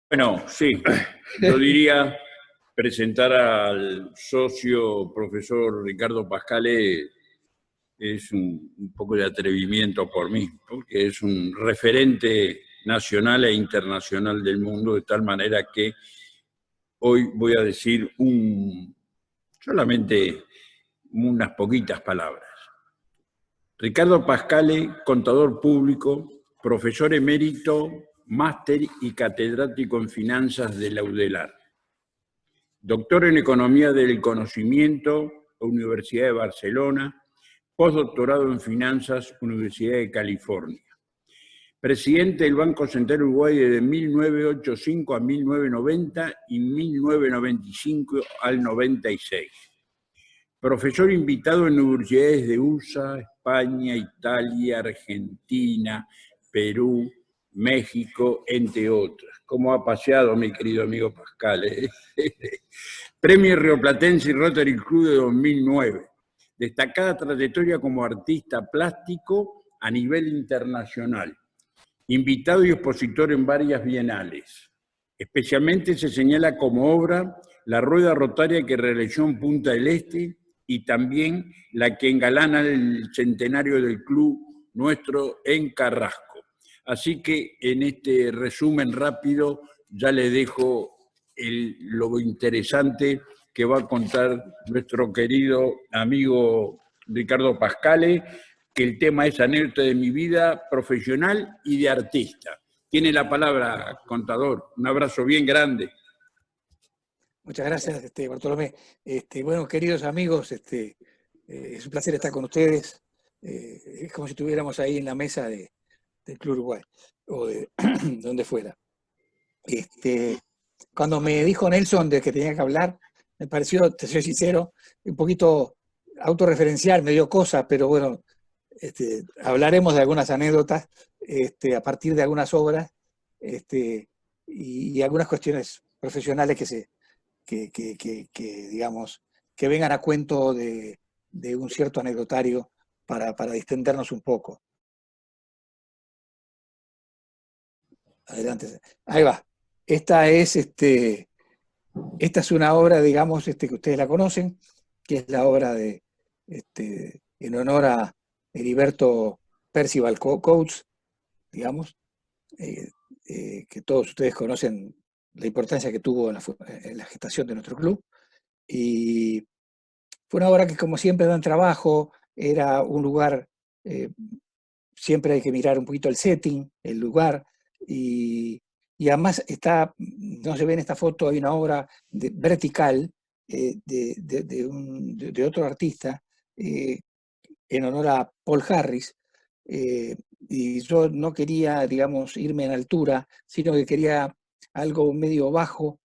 Bueno, sí, yo diría presentar al socio profesor Ricardo Pascale es un poco de atrevimiento por mí, porque es un referente nacional e internacional del mundo, de tal manera que hoy voy a decir solamente unas poquitas palabras. Ricardo Pascale, contador público, profesor emérito, máster y catedrático en finanzas de la UDELAR. Doctor en Economía del Conocimiento, Universidad de Barcelona, postdoctorado en Finanzas, Universidad de California. Presidente del Banco Central Uruguay desde 1985 a 1990 y 1995 al 96. Profesor invitado en universidades de USA, España, Italia, Argentina, Perú, México, entre otras. ¿Cómo ha paseado mi querido amigo Pascal? Premio Rioplatense y Rotary Club de 2009. Destacada trayectoria como artista plástico a nivel internacional. Invitado y expositor en varias bienales. Especialmente se señala como obra la rueda rotaria que realizó en Punta del Este y también la que engalana el centenario del club nuestro en Carrasco. Así que en este resumen rápido ya le dejo lo interesante que va a contar nuestro querido amigo Ricardo Pascale, que el tema es anécdota de mi vida profesional y de artista. Tiene la palabra, contador. Un abrazo bien grande. Muchas gracias, Bartolomé. Bueno, queridos amigos, es un placer estar con ustedes. Es como si estuviéramos ahí en la mesa del Club Uruguay, o de donde fuera. Cuando me dijo Nelson de que tenía que hablar, me pareció, te soy sincero, un poquito autorreferencial, me dio cosa, pero bueno, hablaremos de algunas anécdotas a partir de algunas obras y algunas cuestiones profesionales que digamos, que vengan a cuento de un cierto anecdotario para distendernos un poco. Adelante. Ahí va. Esta es una obra, digamos, que ustedes la conocen, que es la obra en honor a Heriberto Percival Coates, digamos, que todos ustedes conocen la importancia que tuvo en la gestación de nuestro club. Y fue una obra que, como siempre, dan trabajo, era un lugar, siempre hay que mirar un poquito el setting, el lugar, y además no se ve en esta foto, hay una obra vertical de otro artista en honor a Paul Harris, y yo no quería, digamos, irme en altura, sino que quería algo medio bajo,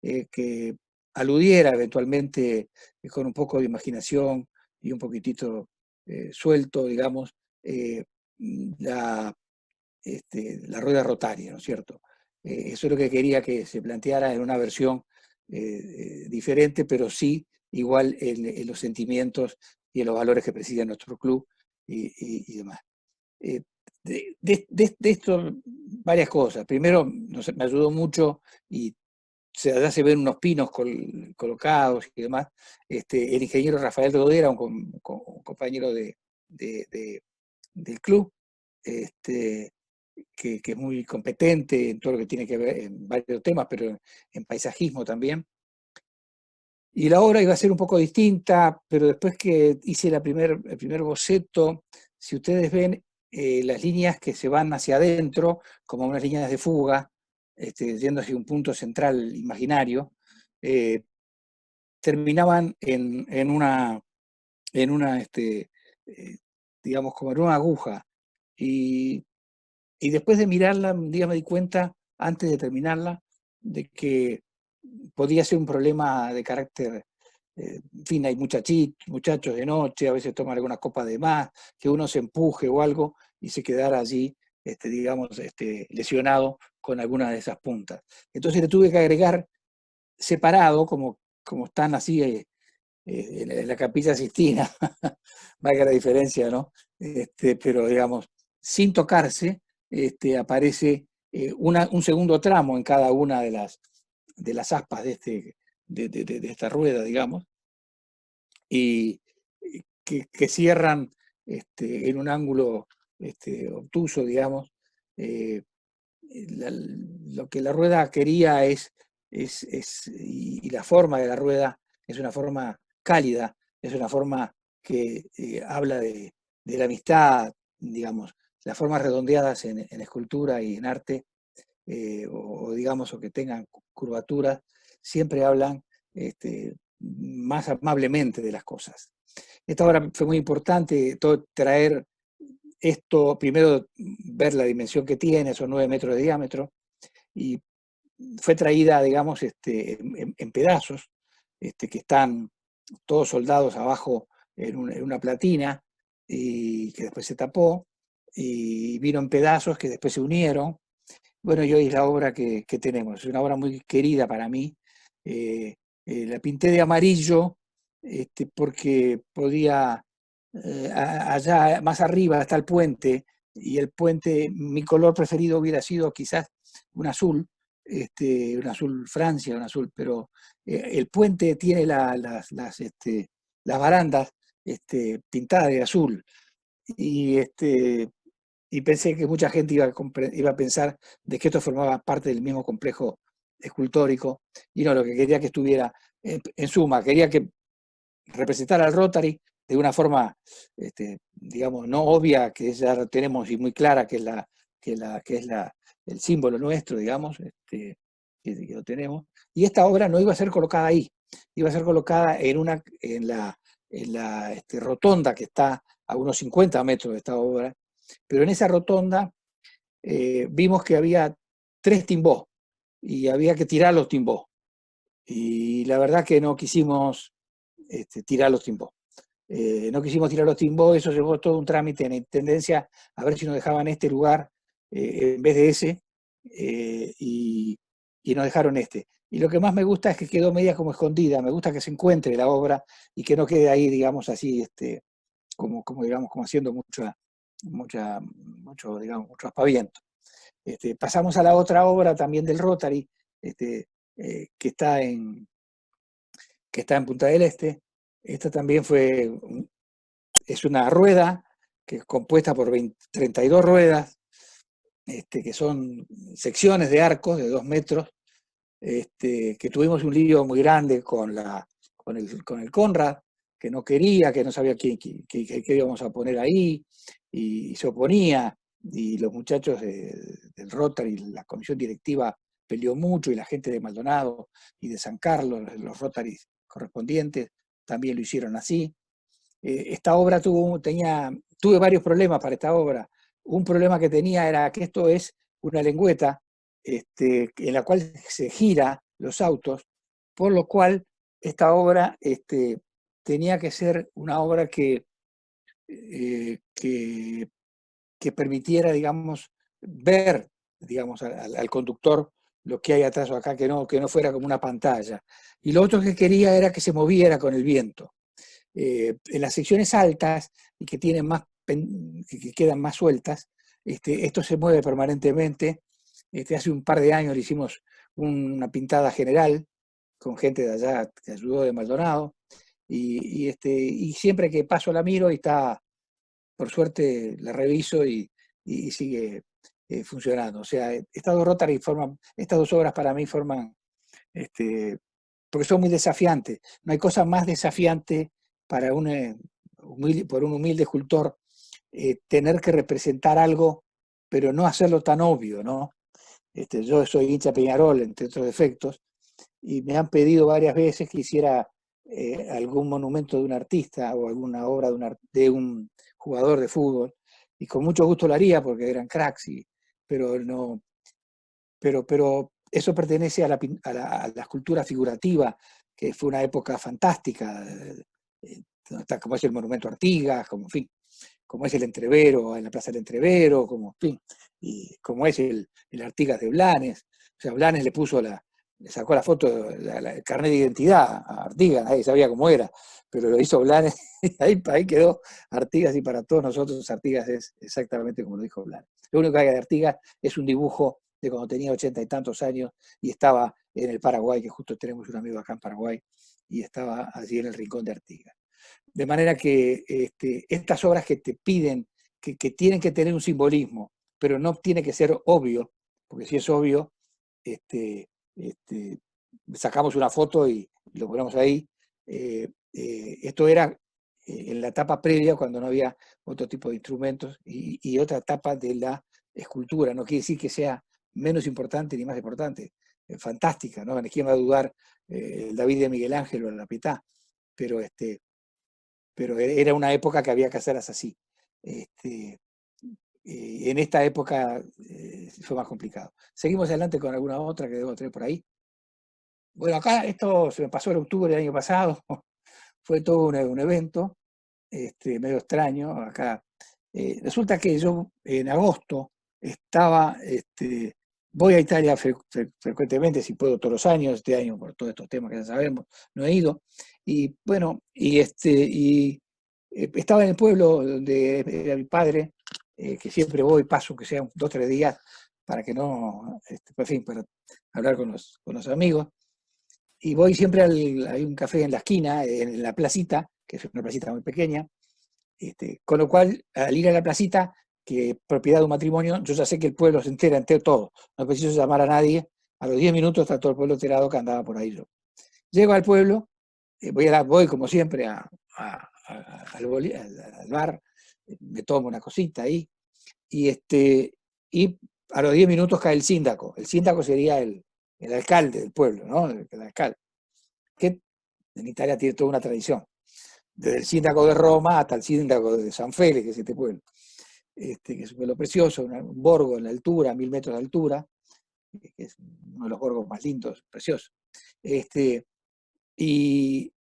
que aludiera eventualmente con un poco de imaginación y un poquitito suelto, digamos, la rueda rotaria, ¿no es cierto? Eso es lo que quería que se planteara en una versión diferente, pero sí igual en los sentimientos y en los valores que presiden nuestro club y demás. De esto, varias cosas. Primero, me ayudó mucho y ya se ven unos pinos colocados y demás. El ingeniero Rafael Rodera, un compañero del club, que es muy competente en todo lo que tiene que ver en varios temas, pero en paisajismo también. Y la obra iba a ser un poco distinta, pero después que hice el primer boceto, si ustedes ven las líneas que se van hacia adentro, como unas líneas de fuga, yendo hacia un punto central imaginario, terminaban en una digamos, como en una aguja. Y después de mirarla, un día me di cuenta, antes de terminarla, de que podía ser un problema de carácter, en fin, hay muchachos de noche, a veces toman alguna copa de más, que uno se empuje o algo y se quedara allí, digamos, lesionado con alguna de esas puntas. Entonces le tuve que agregar separado, como están así en la Capilla Sixtina, valga la diferencia, ¿no? Pero digamos, sin tocarse, aparece un segundo tramo en cada una de las aspas de esta rueda, digamos, y que cierran en un ángulo obtuso, digamos. Lo que la rueda quería y la forma de la rueda es una forma cálida, es una forma que habla de la amistad, digamos. Las formas redondeadas en escultura y en arte, digamos, o que tengan curvaturas, siempre hablan más amablemente de las cosas. Esta obra fue muy importante, traer esto, primero ver la dimensión que tiene, esos 9 metros de diámetro, y fue traída, digamos, en pedazos, que están todos soldados abajo en una platina, y que después se tapó, y vino en pedazos que después se unieron. Bueno, y hoy es la obra que tenemos, es una obra muy querida para mí. La pinté de amarillo porque podía, allá más arriba está el puente, y el puente, mi color preferido hubiera sido quizás un azul Francia, un azul, pero el puente tiene las barandas pintadas de azul, y, y pensé que mucha gente iba a pensar de que esto formaba parte del mismo complejo escultórico, y no, lo que quería que estuviera, en suma, quería que representar al Rotary de una forma, digamos, no obvia, que ya lo tenemos y muy clara, que es el símbolo nuestro, digamos, que lo tenemos. Y esta obra no iba a ser colocada ahí, iba a ser colocada en la rotonda que está a unos 50 metros de esta obra, pero en esa rotonda vimos que había 3 timbós y había que tirar los timbós. Y la verdad que no quisimos tirar los timbós. No quisimos tirar los timbós, eso llevó todo un trámite en la intendencia a ver si nos dejaban este lugar en vez de ese, y nos dejaron este. Y lo que más me gusta es que quedó media como escondida, me gusta que se encuentre la obra y que no quede ahí, digamos así, digamos, como haciendo mucho aspaviento. Pasamos a la otra obra también del Rotary, que está en Punta del Este. Esta también es una rueda que es compuesta por 32 ruedas, que son secciones de arcos de 2 metros, que tuvimos un lío muy grande con el Conrad, que no quería, que no sabía qué íbamos a poner ahí, y se oponía, y los muchachos del Rotary, la comisión directiva peleó mucho, y la gente de Maldonado y de San Carlos, los Rotarys correspondientes, también lo hicieron así. Esta obra tuve varios problemas para esta obra. Un problema que tenía era que esto es una lengüeta en la cual se gira los autos, por lo cual esta obra tenía que ser una obra que permitiera, digamos, ver, digamos, al conductor lo que hay atrás o acá, que no fuera como una pantalla. Y lo otro que quería era que se moviera con el viento. En las secciones altas y que quedan más sueltas, esto se mueve permanentemente. Hace un par de años le hicimos una pintada general con gente de allá que ayudó de Maldonado, y siempre que paso la miro y está, por suerte la reviso y sigue funcionando. O sea, estas dos obras para mí forman, porque son muy desafiantes. No hay cosa más desafiante para por un humilde escultor tener que representar algo, pero no hacerlo tan obvio, ¿no? Yo soy hincha Peñarol, entre otros defectos, y me han pedido varias veces que hiciera algún monumento de un artista o alguna obra de un jugador de fútbol, y con mucho gusto lo haría porque eran cracks, pero no, pero eso pertenece a la escultura figurativa, que fue una época fantástica, como es el Monumento a Artigas, como, en fin, como es el Entrevero, en la Plaza del Entrevero, como, en fin, y como es el Artigas de Blanes. O sea, Blanes le sacó la foto, el carnet de identidad a Artigas, nadie sabía cómo era, pero lo hizo Blanes, y ahí quedó Artigas, y para todos nosotros Artigas es exactamente como lo dijo Blanes. Lo único que hay de Artigas es un dibujo de cuando tenía 80 y tantos años y estaba en el Paraguay, que justo tenemos un amigo acá en Paraguay, y estaba allí en el Rincón de Artigas. De manera que estas obras que te piden, que tienen que tener un simbolismo, pero no tiene que ser obvio, porque si es obvio, sacamos una foto y lo ponemos ahí. Esto era en la etapa previa, cuando no había otro tipo de instrumentos, y otra etapa de la escultura. No quiere decir que sea menos importante ni más importante. Fantástica, ¿no? ¿Quién va a dudar el David de Miguel Ángel o la Pietà? Pero, pero era una época que había que hacerlas así. En esta época fue más complicado. Seguimos adelante con alguna otra que debo tener por ahí. Bueno, acá esto se me pasó en octubre del año pasado, fue todo un evento medio extraño. Acá resulta que yo en agosto estaba, voy a Italia frecuentemente, si puedo todos los años, este año por todos estos temas que ya sabemos, no he ido, y bueno, estaba en el pueblo donde era mi padre, que siempre voy, paso que sean 2 o 3 días, para que no, en fin, para hablar con los amigos, y voy siempre hay un café en la esquina, en la placita, que es una placita muy pequeña, con lo cual, al ir a la placita, que es propiedad de un matrimonio, yo ya sé que el pueblo se entera todo, no preciso llamar a nadie, a los 10 minutos está todo el pueblo enterado que andaba por ahí yo. Llego al pueblo, voy como siempre al bar, me tomo una cosita ahí, y a los 10 minutos cae el síndaco. El síndaco sería el alcalde del pueblo, ¿no? El alcalde, que en Italia tiene toda una tradición, desde el síndaco de Roma hasta el síndaco de San Félix, que es este pueblo, que es un pueblo precioso, un borgo en la altura, 1000 metros de altura, que es uno de los borgos más lindos, precioso. Y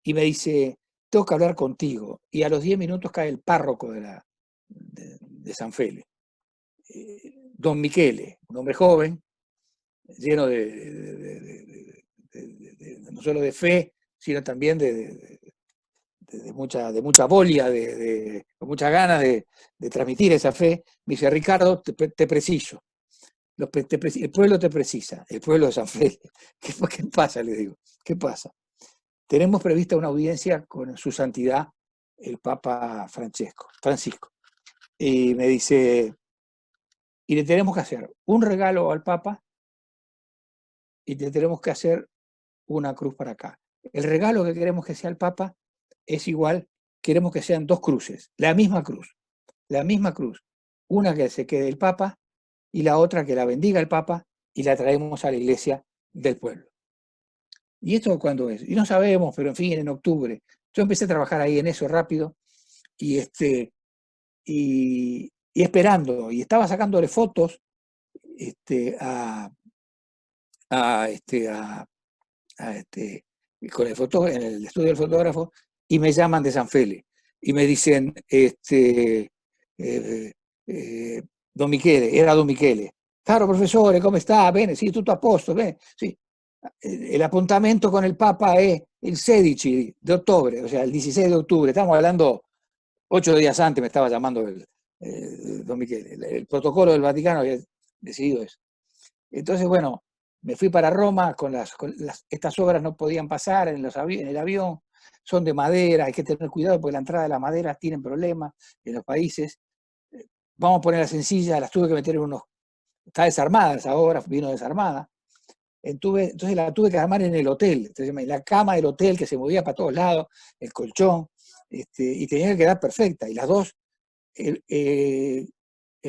me dice, tengo que hablar contigo. Y a los 10 minutos cae el párroco de San Félix, don Michele, un hombre joven, lleno no solo de fe, sino también de mucha bolia, con muchas ganas de transmitir esa fe. Me dice, Ricardo, te preciso. El pueblo te precisa, el pueblo de San Félix. ¿Qué pasa? Le digo, ¿qué pasa? Tenemos prevista una audiencia con su santidad, el Papa Francisco. Y me dice, y le tenemos que hacer un regalo al Papa y le tenemos que hacer una cruz para acá. El regalo que queremos que sea el Papa es igual, queremos que sean 2 cruces, la misma cruz, una que se quede el Papa y la otra que la bendiga el Papa y la traemos a la iglesia del pueblo. ¿Y esto cuándo es? Y no sabemos, pero en fin, en octubre. Yo empecé a trabajar ahí en eso rápido y, y esperando, y estaba sacándole fotos con en el estudio del fotógrafo, y me llaman de San Félix y me dicen, Don Michele, era Don Michele, caro professore, come sta? Bene, sì, tutto a posto, bene, sì. El appuntamento con el Papa es el 16 de octubre, o sea, el 16 de octubre, estamos hablando 8 días antes, me estaba llamando Don Michele, el protocolo del Vaticano había decidido eso. Entonces, bueno, me fui para Roma, estas obras no podían pasar en el avión, son de madera, hay que tener cuidado porque la entrada de las maderas tienen problemas en los países. Vamos a ponerlas sencillas, las tuve que meter está desarmada esa obra, vino desarmada. Entonces la tuve que armar en el hotel, entonces, en la cama del hotel que se movía para todos lados, el colchón, y tenía que quedar perfecta. Y las dos, el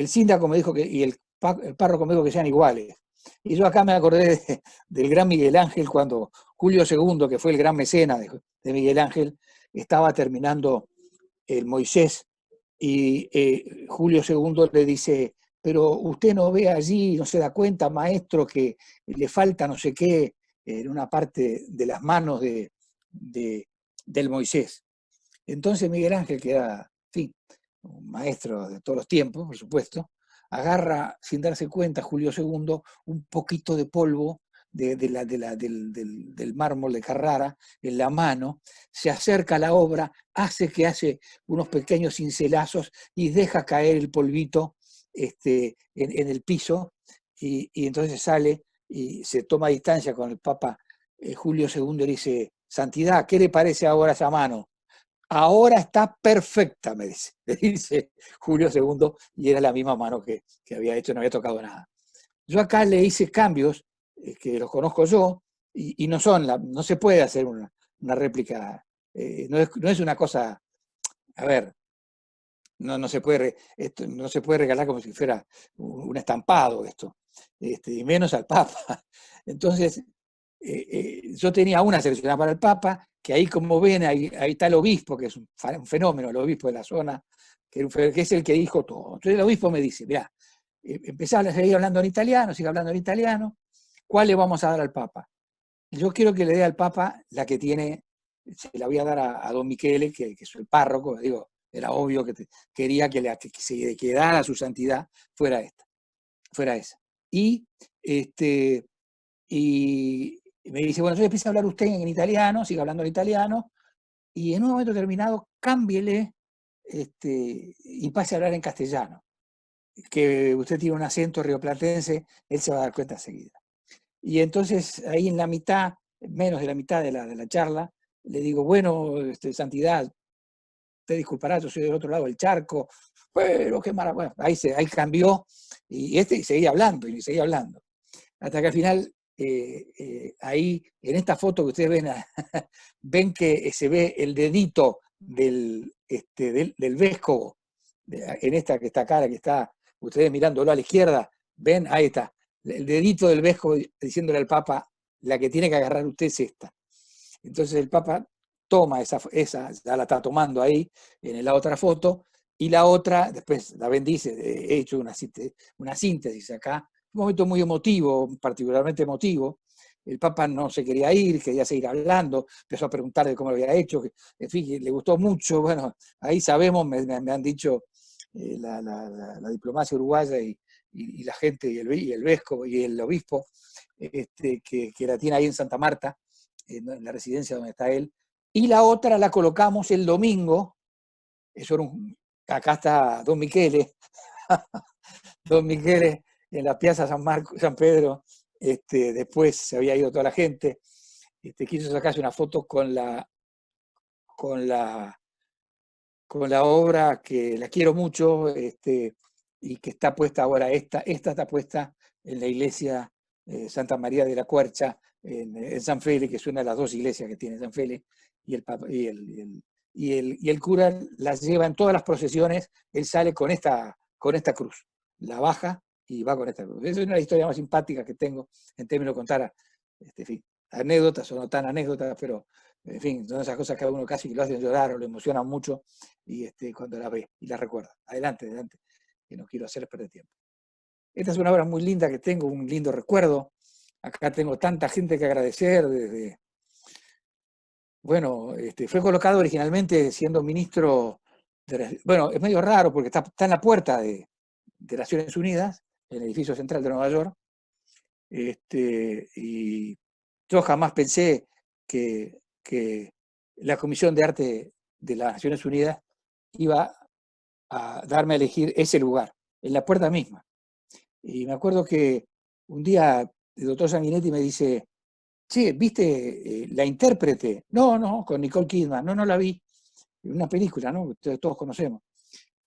síndaco me dijo y el párroco me dijo que sean iguales. Y yo acá me acordé del gran Miguel Ángel, cuando Julio II, que fue el gran mecenas de Miguel Ángel, estaba terminando el Moisés, y Julio II le dice, pero usted no ve allí, no se da cuenta, maestro, que le falta no sé qué en una parte de las manos del Moisés. Entonces Miguel Ángel, que era, en fin, un maestro de todos los tiempos, por supuesto, agarra, sin darse cuenta, Julio II, un poquito de polvo del mármol de Carrara en la mano, se acerca a la obra, hace unos pequeños cincelazos y deja caer el polvito en el piso, y entonces sale y se toma distancia con el Papa Julio II y le dice, Santidad, ¿qué le parece ahora esa mano? Ahora está perfecta, me dice, le dice Julio II, y era la misma mano que había hecho, no había tocado nada. Yo acá le hice cambios, que los conozco yo, y no no se puede hacer una réplica, no es una cosa, a ver, no se puede, no se puede regalar como si fuera un estampado esto, y menos al Papa. Entonces, yo tenía una seleccionada para el Papa, que ahí como ven, ahí está el obispo, que es un fenómeno, el obispo de la zona, que es el que dijo todo. Entonces el obispo me dice, mirá, empezá a seguir hablando en italiano, sigue hablando en italiano, ¿cuál le vamos a dar al Papa? Yo quiero que le dé al Papa la que tiene, se la voy a dar a don Michele, que es el párroco, digo, era obvio que quería que se quedara su santidad, fuera esa. Y, y me dice, bueno, yo empieza a hablar usted en italiano, sigue hablando en italiano, y en un momento determinado cámbiele y pase a hablar en castellano. Que usted tiene un acento rioplatense, él se va a dar cuenta enseguida. Y entonces ahí en la mitad, menos de la mitad de la charla, le digo, bueno, Santidad, usted disculpará, yo soy del otro lado del charco, pero qué maravilla. Bueno, ahí cambió, y seguía hablando, y seguía hablando. Hasta que al final, ahí, en esta foto que ustedes ven, ven que se ve el dedito del vescovo, en esta que está acá, que está ustedes mirándolo a la izquierda, ven, ahí está, el dedito del vescovo diciéndole al Papa, la que tiene que agarrar usted es esta. Entonces el Papa toma esa ya la está tomando ahí, en la otra foto, y la otra, después la bendice, he hecho una síntesis acá, un momento muy emotivo, particularmente emotivo. El Papa no se quería ir, quería seguir hablando, empezó a preguntarle cómo lo había hecho, que, en fin, le gustó mucho. Bueno, ahí sabemos, me han dicho la diplomacia uruguaya y la gente, y el vescovo y el obispo, que la tiene ahí en Santa Marta, en la residencia donde está él. Y la otra la colocamos el domingo, eso era acá está Don Michele, Don Michele en la Piazza San Pedro, después se había ido toda la gente, quiso sacarse una foto con con la obra que la quiero mucho, y que está puesta ahora, esta está puesta en la iglesia Santa María de la Quercia, en San Fele, que es una de las dos iglesias que tiene San Fele, y el cura las lleva en todas las procesiones, él sale con esta cruz, la baja y va con esta cruz. Esa es una de las historias más simpáticas que tengo en términos de contar, en fin, anécdotas o no tan anécdotas, pero en fin, son esas cosas que a uno casi que lo hacen llorar o lo emocionan mucho, y cuando la ve y la recuerda. Adelante, que no quiero hacer perder tiempo. Esta es una obra muy linda que tengo, un lindo recuerdo. Acá tengo tanta gente que agradecer desde... Bueno, fue colocado originalmente siendo ministro bueno, es medio raro porque está en la puerta de Naciones Unidas, en el edificio central de Nueva York, y yo jamás pensé que la Comisión de Arte de las Naciones Unidas iba a darme a elegir ese lugar, en la puerta misma. Y me acuerdo que un día el doctor Sanguinetti me dice, che, ¿viste la intérprete? No, con Nicole Kidman, no la vi, en una película, ¿no? Todos conocemos.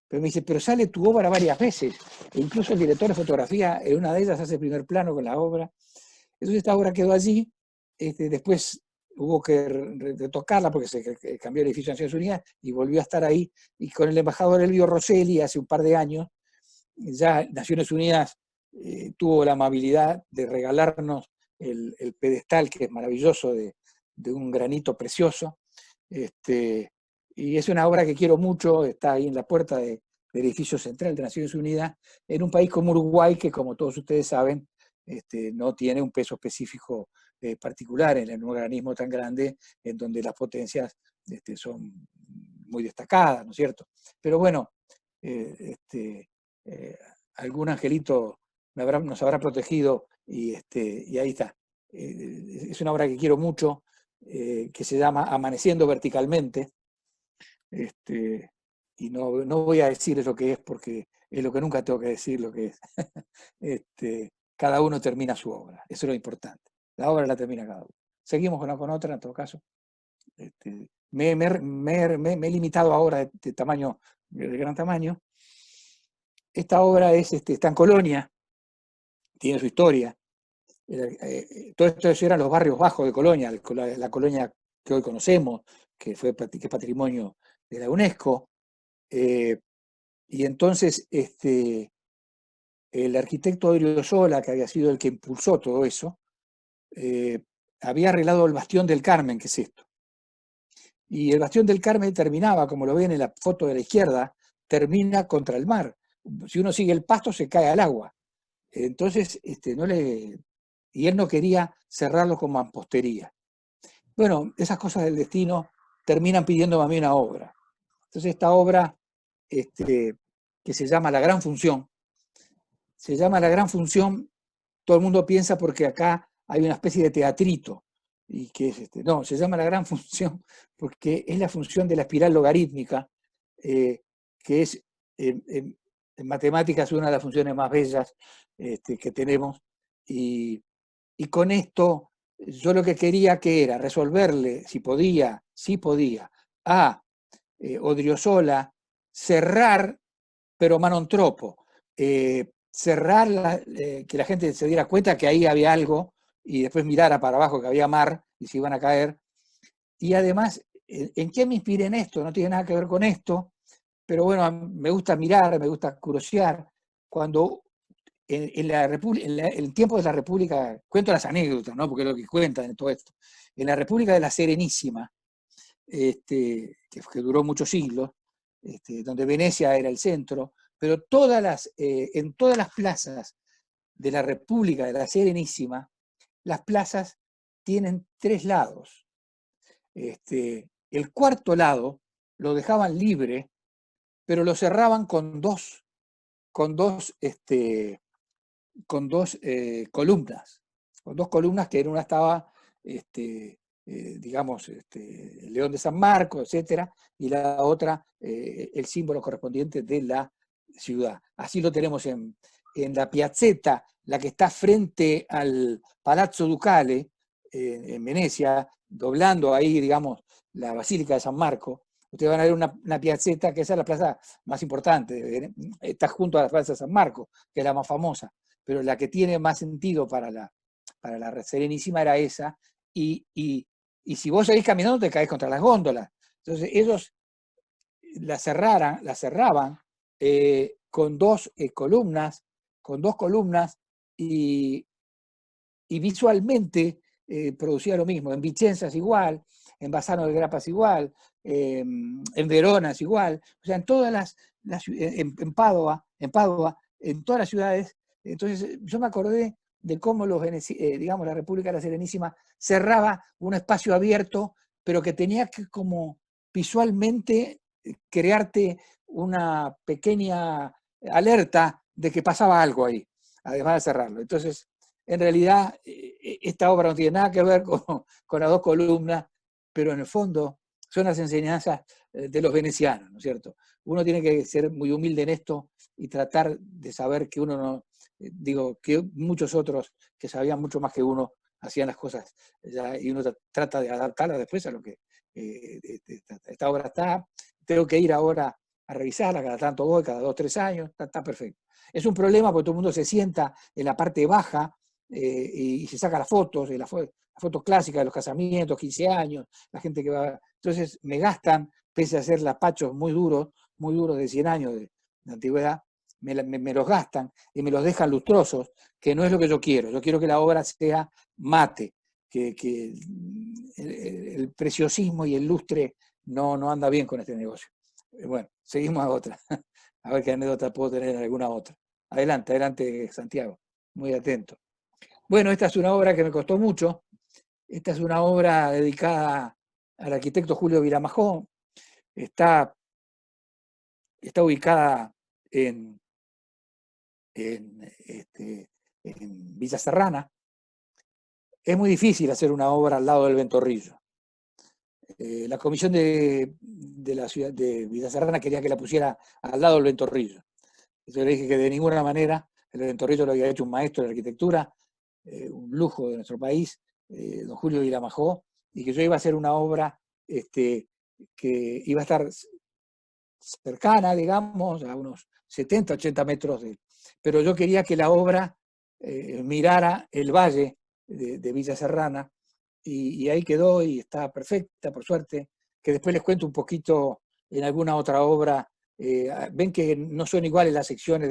Pero me dice, pero sale tu obra varias veces, e incluso el director de fotografía, en una de ellas hace primer plano con la obra. Entonces esta obra quedó allí, después hubo que retocarla porque se cambió el edificio de Naciones Unidas y volvió a estar ahí, y con el embajador Elvio Rosselli hace un par de años, ya Naciones Unidas tuvo la amabilidad de regalarnos el pedestal, que es maravilloso, de un granito precioso, y es una obra que quiero mucho, está ahí en la puerta del edificio central de Naciones Unidas, en un país como Uruguay, que como todos ustedes saben, no tiene un peso específico particular en un organismo tan grande, en donde las potencias son muy destacadas, ¿no es cierto? Pero bueno, algún angelito nos habrá protegido, y ahí está. Es una obra que quiero mucho, que se llama Amaneciendo Verticalmente, y no voy a decir lo que es porque es lo que nunca tengo que decir lo que es. cada uno termina su obra. Eso es lo importante. La obra la termina cada uno. Seguimos con otra, en todo caso. Me he limitado ahora de tamaño, de gran tamaño. Esta obra está en Colonia, tiene su historia. Todo esto eran los barrios bajos de Colonia, la Colonia que hoy conocemos, que es patrimonio de la UNESCO. Y entonces el arquitecto Odriozola, que había sido el que impulsó todo eso, había arreglado el Bastión del Carmen, que es esto. Y el Bastión del Carmen terminaba, como lo ven en la foto de la izquierda, termina contra el mar. Si uno sigue el pasto, se cae al agua. Entonces, y él no quería cerrarlo con mampostería. Bueno, esas cosas del destino terminan pidiendo a mí una obra. Entonces, esta obra, que se llama La Gran Función, se llama La Gran Función, todo el mundo piensa porque acá hay una especie de teatrito, y que es no, se llama La Gran Función porque es la función de la espiral logarítmica, que es en matemáticas una de las funciones más bellas que tenemos, y con esto yo lo que quería que era resolverle, si podía, a Odriozola cerrar, pero manon troppo, cerrar, que la gente se diera cuenta que ahí había algo y después mirara para abajo que había mar y se iban a caer. Y además, ¿en qué me inspiré en esto? No tiene nada que ver con esto, pero bueno, me gusta mirar, me gusta curiosear. Cuando en el tiempo de la República, cuento las anécdotas, ¿no? Porque es lo que cuentan en todo esto. En la República de la Serenísima, que duró muchos siglos, donde Venecia era el centro, pero en todas las plazas de la República de la Serenísima, las plazas tienen 3 lados. El cuarto lado lo dejaban libre, pero lo cerraban con dos columnas. Con 2 columnas, que en una estaba, digamos, el León de San Marcos, etcétera, y la otra, el símbolo correspondiente de la ciudad. Así lo tenemos en la piazzetta, la que está frente al Palazzo Ducale, en Venecia, doblando ahí, digamos, la Basílica de San Marco. Ustedes van a ver una piazzetta, que esa es la plaza más importante, está junto a la Plaza de San Marco, que es la más famosa, pero la que tiene más sentido para la Serenísima era esa, y si vos seguís caminando te caes contra las góndolas. Entonces ellos la cerraban con 2 columnas, y visualmente producía lo mismo. En Vicenza es igual, en Bassano del Grappa es igual, en Verona es igual, o sea, en todas en Padua, en todas las ciudades. Entonces yo me acordé de cómo digamos, la República de la Serenísima cerraba un espacio abierto, pero que tenía que como visualmente crearte una pequeña alerta de que pasaba algo ahí, además de cerrarlo. Entonces, en realidad, esta obra no tiene nada que ver con las 2 columnas, pero en el fondo son las enseñanzas de los venecianos, ¿no es cierto? Uno tiene que ser muy humilde en esto y tratar de saber que uno no, que muchos otros que sabían mucho más que uno hacían las cosas ya, y uno trata de adaptarlas después a lo que esta obra está. Tengo que ir ahora a revisarla, cada tanto voy, cada 2 o 3 años, está perfecto. Es un problema porque todo el mundo se sienta en la parte baja y se saca las fotos, las fotos clásicas de los casamientos, 15 años, la gente que va. Entonces me gastan, pese a ser lapachos muy duros de 100 años de antigüedad, me los gastan y me los dejan lustrosos, que no es lo que yo quiero. Yo quiero que la obra sea mate, que el preciosismo y el lustre no anda bien con este negocio. Bueno, seguimos a otra. A ver qué anécdota puedo tener en alguna otra. Adelante, Santiago. Muy atento. Bueno, esta es una obra que me costó mucho. Esta es una obra dedicada al arquitecto Julio Vilamajó. Está ubicada en Villa Serrana. Es muy difícil hacer una obra al lado del Ventorrillo. La comisión de la ciudad de Villa Serrana quería que la pusiera al lado del Ventorrillo. Yo le dije que de ninguna manera, el Ventorrillo lo había hecho un maestro de arquitectura, un lujo de nuestro país, don Julio Vilamajó, y que yo iba a hacer una obra que iba a estar cercana, digamos, a unos 70, 80 metros pero yo quería que la obra mirara el valle de Villa Serrana, y ahí quedó y está perfecta, por suerte, que después les cuento un poquito en alguna otra obra. Ven que no son iguales las secciones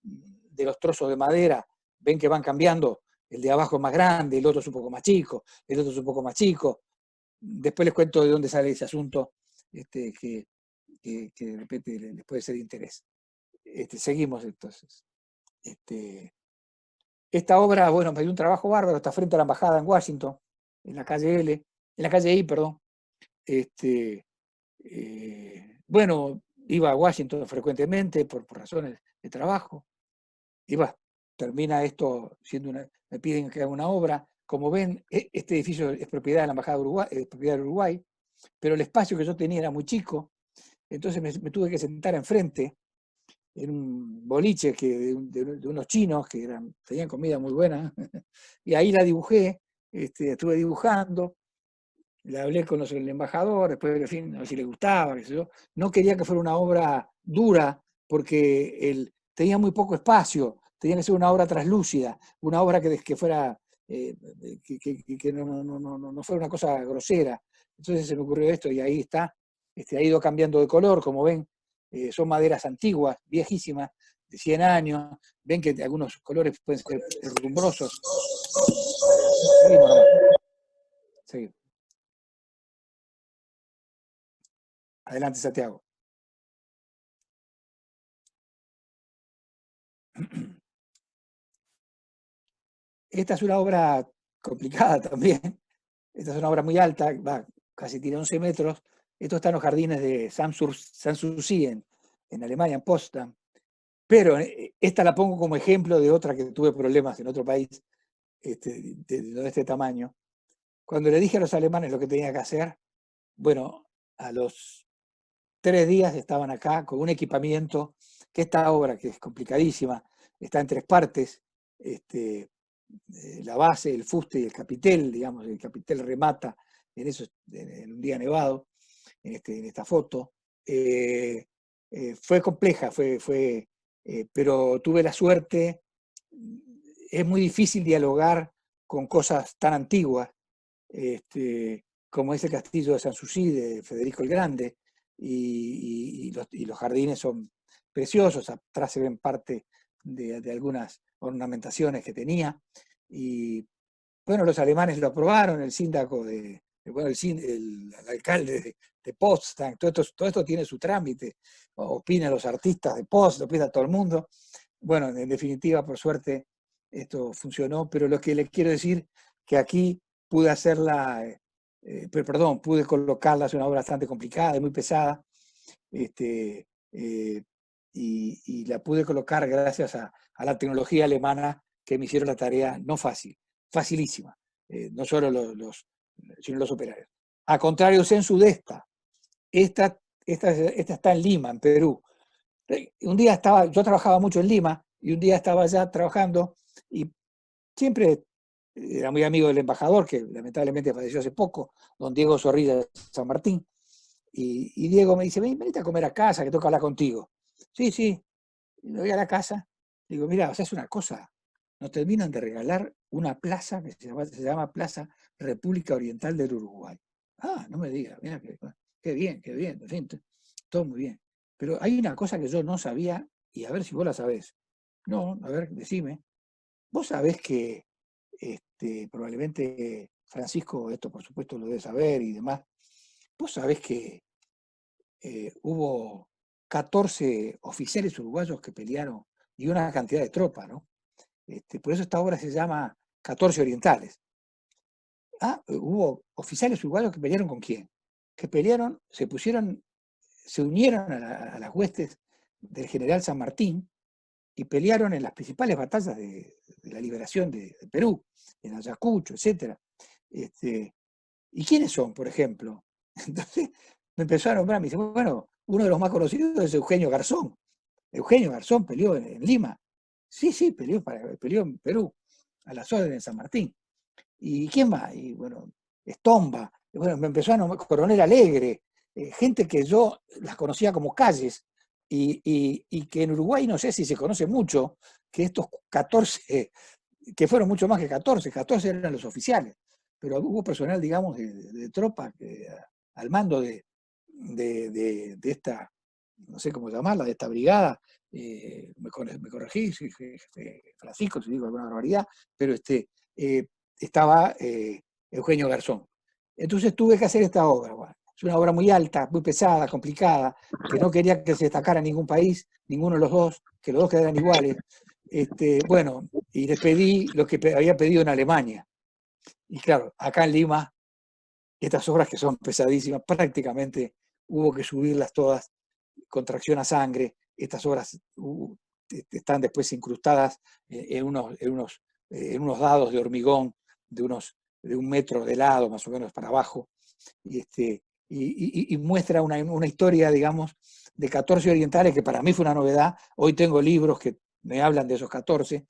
de los trozos de madera, ven que van cambiando, el de abajo es más grande, el otro es un poco más chico, el otro es un poco más chico. Después les cuento de dónde sale ese asunto, que de repente les puede ser de interés. Seguimos entonces. Esta obra, bueno, me dio un trabajo bárbaro, está frente a la embajada en Washington, en la calle L, en la calle I, perdón. Bueno, iba a Washington frecuentemente por razones de trabajo. Termina esto me piden que haga una obra. Como ven, este edificio es propiedad de la Embajada de Uruguay, es propiedad de Uruguay, pero el espacio que yo tenía era muy chico, entonces me tuve que sentar enfrente en un boliche de unos chinos que tenían comida muy buena, y ahí la dibujé, estuve dibujando, le hablé con el embajador, después, en fin, a ver si le gustaba, qué sé yo. No quería que fuera una obra dura, porque tenía muy poco espacio, tenía que ser una obra translúcida, una obra que fuera, que no fuera una cosa grosera. Entonces se me ocurrió esto, y ahí está, ha ido cambiando de color, como ven, son maderas antiguas, viejísimas, de 100 años, ven que algunos colores pueden ser rumbrosos. Seguimos nomás. Seguimos. Adelante, Santiago. Esta es una obra complicada también. Esta es una obra muy alta, casi tiene 11 metros. Esto está en los jardines de Sanssouci, en Alemania, en Potsdam. Pero esta la pongo como ejemplo de otra que tuve problemas en otro país, de este tamaño. Cuando le dije a los alemanes lo que tenía que hacer, bueno, a los 3 días estaban acá con un equipamiento, que esta obra, que es complicadísima, está en 3 partes, la base, el fuste y el capitel, digamos, el capitel remata en un día nevado, en esta foto. Fue compleja, pero tuve la suerte. Es muy difícil dialogar con cosas tan antiguas, como es el castillo de Sanssouci de Federico el Grande, y los jardines son preciosos. Atrás se ven parte de algunas ornamentaciones que tenía, y bueno, los alemanes lo aprobaron, el síndaco el alcalde de Potsdam, todo esto tiene su trámite, opinan los artistas de Potsdam, opina todo el mundo. Bueno, en definitiva, por suerte, esto funcionó, pero lo que les quiero decir, que aquí pude pude colocarla, es una obra bastante complicada y muy pesada, y la pude colocar gracias a la tecnología alemana, que me hicieron la tarea no fácil, facilísima, no solo sino los operarios. A contrario, Sensu de esta está en Lima, en Perú. Un día yo trabajaba mucho en Lima, y un día estaba allá trabajando, y siempre era muy amigo del embajador, que lamentablemente falleció hace poco, don Diego Zorrilla de San Martín, y Diego me dice: venite a comer a casa, que toca hablar contigo. Sí, sí, y me voy a la casa, digo: mira, o sea, es una cosa, nos terminan de regalar una plaza que se llama Plaza República Oriental del Uruguay. Ah, no me digas, mira, qué bien, en fin, todo muy bien. Pero hay una cosa que yo no sabía, y a ver si vos la sabés. No, a ver, decime. Vos sabés que probablemente Francisco, esto por supuesto lo debe saber y demás, vos sabés que hubo 14 oficiales uruguayos que pelearon, y una cantidad de tropas, ¿no? Por eso esta obra se llama 14 Orientales. Hubo oficiales uruguayos que pelearon ¿con quién? Que pelearon, se unieron a las huestes del general San Martín, y pelearon en las principales batallas de la liberación de Perú, en Ayacucho, etc. ¿Y quiénes son, por ejemplo? Entonces me empezó a nombrar, me dice: bueno, uno de los más conocidos es Eugenio Garzón. Eugenio Garzón peleó en Lima. Sí, sí, peleó en Perú, a las órdenes de San Martín. ¿Y quién más? Y bueno, Estomba, y bueno, me empezó a nombrar Coronel Alegre, gente que yo las conocía como calles, y que en Uruguay no sé si se conoce mucho, que estos 14, que fueron mucho más que 14 eran los oficiales, pero hubo personal, digamos, de tropa al mando de esta, no sé cómo llamarla, de esta brigada, me corregí, Francisco, si digo alguna barbaridad, pero estaba Eugenio Garzón. Entonces tuve que hacer esta obra. Bueno, es una obra muy alta, muy pesada, complicada, que no quería que se destacara en ningún país, ninguno de los dos, que los dos quedaran iguales. Bueno, y les pedí lo que había pedido en Alemania. Y claro, acá en Lima, estas obras que son pesadísimas, prácticamente hubo que subirlas todas con tracción a sangre. Estas obras están después incrustadas en unos dados de hormigón de 1 metro de lado, más o menos para abajo, y muestra una historia, digamos, de 14 orientales que para mí fue una novedad. Hoy tengo libros que me hablan de esos 14,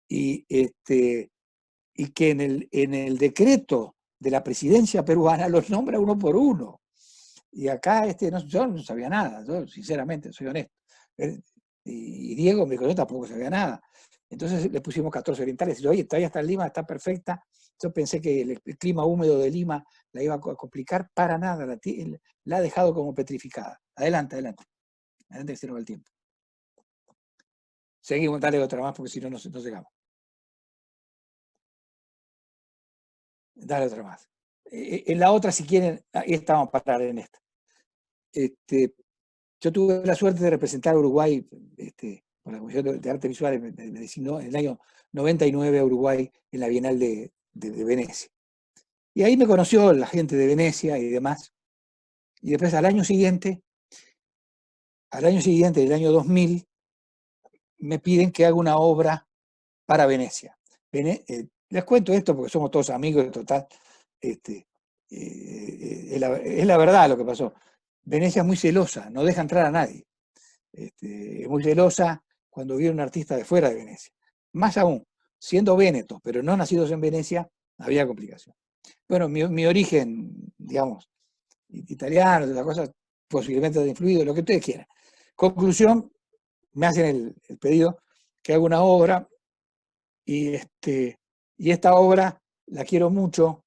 y, y que en el decreto de la presidencia peruana los nombra uno por uno. Y acá yo no sabía nada, yo sinceramente, soy honesto. Y Diego me dijo, yo tampoco sabía nada. Entonces le pusimos 14 orientales. Y yo, oye, todavía está en Lima, está perfecta. Yo pensé que el clima húmedo de Lima la iba a complicar, para nada, la ha dejado como petrificada. Adelante, adelante. Adelante que se nos va el tiempo. Seguimos, dale otra más porque si no, no llegamos. Dale otra más. En la otra, si quieren, ahí estamos para parar en esta. Yo tuve la suerte de representar a Uruguay, por la Comisión de Arte Visual, me designó en el año 99 a Uruguay en la Bienal de Venecia. Y ahí me conoció la gente de Venecia y demás. Y después al año siguiente, del año 2000, me piden que haga una obra para Venecia. Les cuento esto porque somos todos amigos, de total. Es la verdad lo que pasó. Venecia es muy celosa, no deja entrar a nadie. Es muy celosa cuando viene un artista de fuera de Venecia. Más aún, siendo vénetos, pero no nacidos en Venecia, había complicación. Bueno, mi origen, digamos, italiano, de las cosas, posiblemente de influido, lo que ustedes quieran. Conclusión, me hacen el pedido que haga una obra, y esta obra la quiero mucho.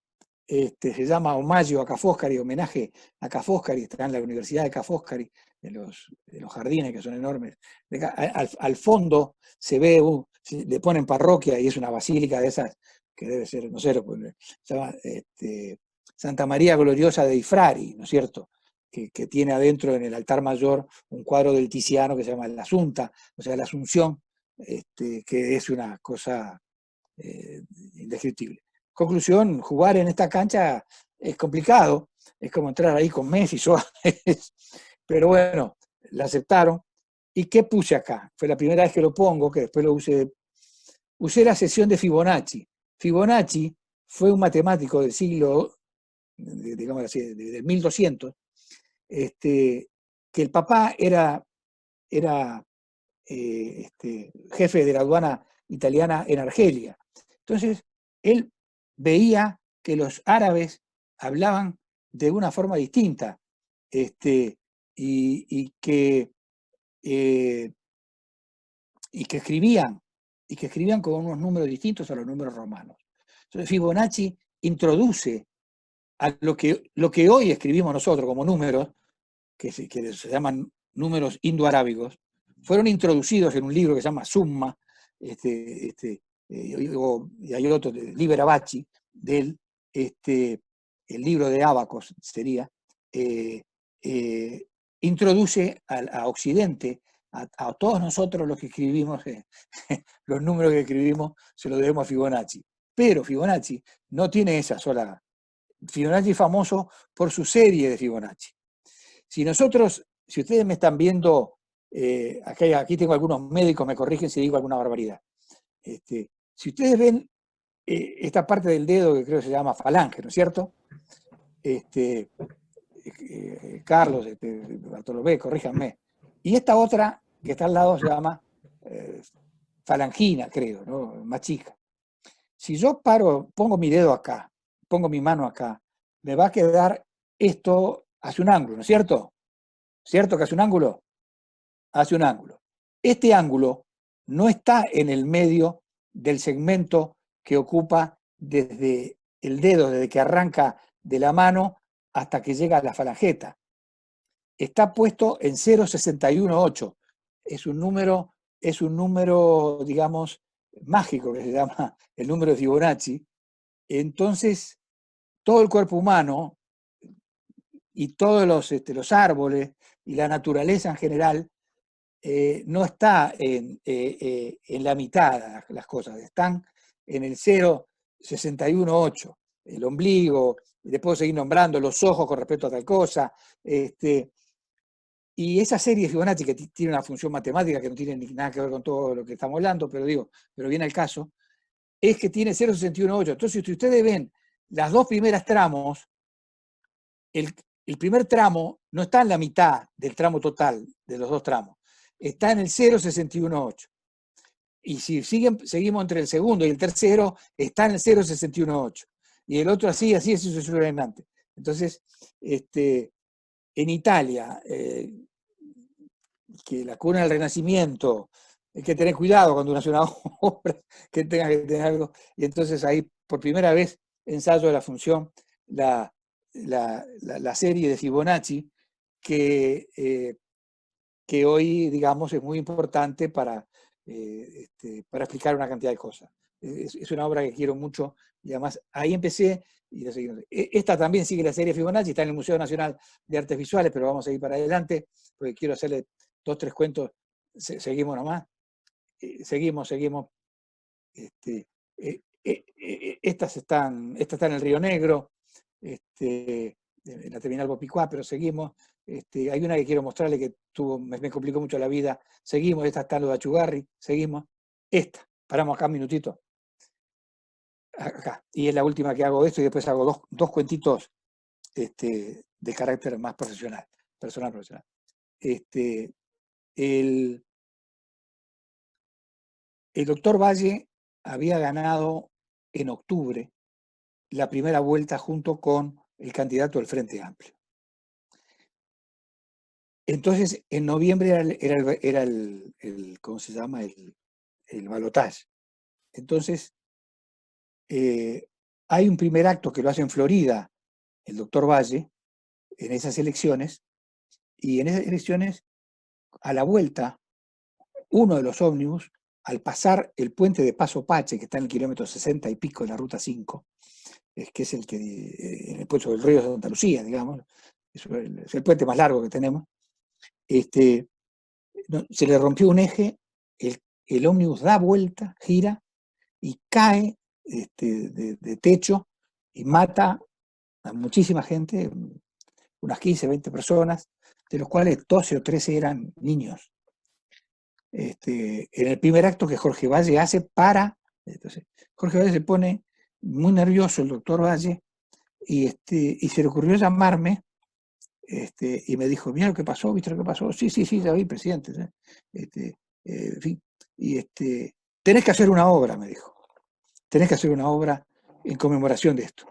Se llama Omaggio a Ca' Foscari, homenaje a Ca' Foscari, está en la Universidad de Ca' Foscari, de los jardines que son enormes. Al fondo se ve, le ponen parroquia y es una basílica de esas que debe ser, no sé, se llama Santa María Gloriosa dei Frari, ¿no es cierto? Que tiene adentro en el altar mayor un cuadro del Tiziano que se llama La Asunta, o sea, la Asunción, que es una cosa indescriptible. Conclusión, jugar en esta cancha es complicado, es como entrar ahí con Messi, Suárez, pero bueno, la aceptaron. ¿Y qué puse acá? Fue la primera vez que lo pongo, que después lo usé la sesión de Fibonacci. Fibonacci fue un matemático del siglo, digamos así, del 1200, que el papá era jefe de la aduana italiana en Argelia. Entonces, él veía que los árabes hablaban de una forma distinta, y que escribían con unos números distintos a los números romanos. Entonces, Fibonacci introduce a lo que hoy escribimos nosotros como números, que se llaman números indoarábigos, fueron introducidos en un libro que se llama Summa, y hay otro, Liber Abaci, el libro de Ábacos sería, introduce a Occidente, a todos nosotros los que escribimos, los números que escribimos se los debemos a Fibonacci. Pero Fibonacci no tiene esa sola. Fibonacci es famoso por su serie de Fibonacci. Si ustedes me están viendo, aquí tengo algunos médicos, me corrigen si digo alguna barbaridad. Si ustedes ven esta parte del dedo que creo que se llama falange, ¿no es cierto? Carlos, Bartolomé, corríjanme. Y esta otra que está al lado se llama falangina, creo, ¿no? Más chica. Si yo pongo mi dedo acá, pongo mi mano acá, me va a quedar esto hace un ángulo, ¿no es cierto? ¿Cierto que hace un ángulo? Hace un ángulo. Este ángulo no está en el medio del segmento que ocupa desde el dedo, desde que arranca de la mano hasta que llega a la falangeta. Está puesto en 0,618. Es un número, digamos, mágico, que se llama el número de Fibonacci. Entonces, todo el cuerpo humano y todos los árboles y la naturaleza en general no está en la mitad las cosas, están en el 0,618. El ombligo, y después seguir nombrando los ojos con respecto a tal cosa. Y esa serie de Fibonacci, que tiene una función matemática que no tiene nada que ver con todo lo que estamos hablando, pero viene al caso, es que tiene 0,618. Entonces, si ustedes ven las dos primeras tramos, el primer tramo no está en la mitad del tramo total de los dos tramos, está en el 0,618. Y si seguimos entre el segundo y el tercero, está en el 0,618. Y el otro así sucesivamente. Entonces, en Italia, que la cuna del Renacimiento, hay que tener cuidado cuando uno hace una obra que tenga que tener algo. Y entonces ahí, por primera vez, ensayo de la función, la serie de Fibonacci, que hoy, digamos, es muy importante para explicar una cantidad de cosas. Es una obra que quiero mucho y además ahí empecé y la seguí. Esta también sigue la serie Fibonacci, está en el Museo Nacional de Artes Visuales, pero vamos a ir para adelante porque quiero hacerle 2 o 3 cuentos. Seguimos nomás. Seguimos. Estas están en el Río Negro, en la terminal Bopicuá, pero seguimos. Hay una que quiero mostrarle que me complicó mucho la vida. Seguimos, esta está en lo de Achugarri, seguimos. Esta, paramos acá un minutito. Acá. Y es la última que hago esto y después hago dos cuentitos de carácter más personal. El doctor Valle había ganado en octubre la primera vuelta junto con el candidato del Frente Amplio. Entonces, en noviembre era el ¿cómo se llama? El balotaje. Entonces, hay un primer acto que lo hace en Florida el doctor Valle, en esas elecciones, y en esas elecciones, a la vuelta, uno de los ómnibus, al pasar el puente de Paso Pache, que está en el kilómetro 60 y pico de la Ruta 5, que es el que en el puerto del Río de Santa Lucía, digamos, es el puente más largo que tenemos, se le rompió un eje, el ómnibus da vuelta, gira y cae de techo y mata a muchísima gente, unas 15, 20 personas, de los cuales 12 o 13 eran niños. En el primer acto que Jorge Valle hace entonces, Jorge Valle se pone muy nervioso, el doctor Valle, y se le ocurrió llamarme, y me dijo, mira lo que pasó, ¿viste lo que pasó? Sí, ya vi, presidente. En fin, y tenés que hacer una obra, me dijo. Tenés que hacer una obra en conmemoración de esto.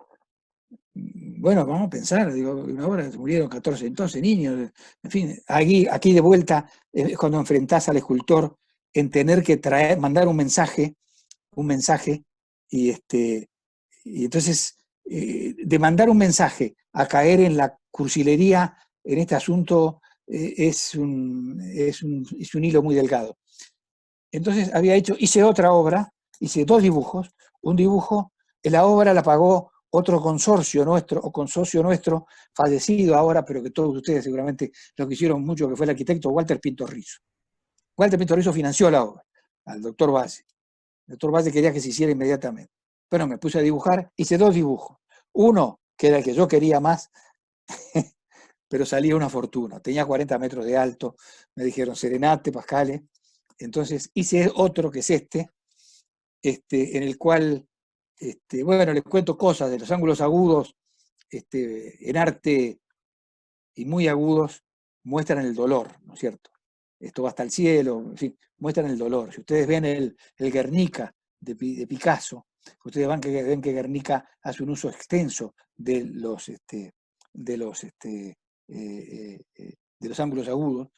Bueno, vamos a pensar, digo, una obra, murieron 14 entonces niños, en fin, aquí de vuelta es cuando enfrentás al escultor en tener que mandar un mensaje, y entonces de mandar un mensaje a caer en la cursilería en este asunto es un hilo muy delgado. Entonces hice otra obra, hice 2 dibujos, un dibujo, la obra la pagó otro consorcio nuestro, fallecido ahora, pero que todos ustedes seguramente lo quisieron mucho, que fue el arquitecto Walter Pinto Rizo. Walter Pinto Rizo financió la obra al doctor Valle. El doctor Valle quería que se hiciera inmediatamente. Bueno, me puse a dibujar, hice 2 dibujos. Uno, que era el que yo quería más, pero salía una fortuna. Tenía 40 metros de alto, me dijeron, serenate, Pascale. Entonces hice otro, que es en el cual, bueno, les cuento cosas de los ángulos agudos, en arte y muy agudos, muestran el dolor, ¿no es cierto? esto va hasta el cielo, en fin, muestran el dolor. Si ustedes ven el Guernica de Picasso, ustedes ven que Guernica hace un uso extenso de los ángulos agudos.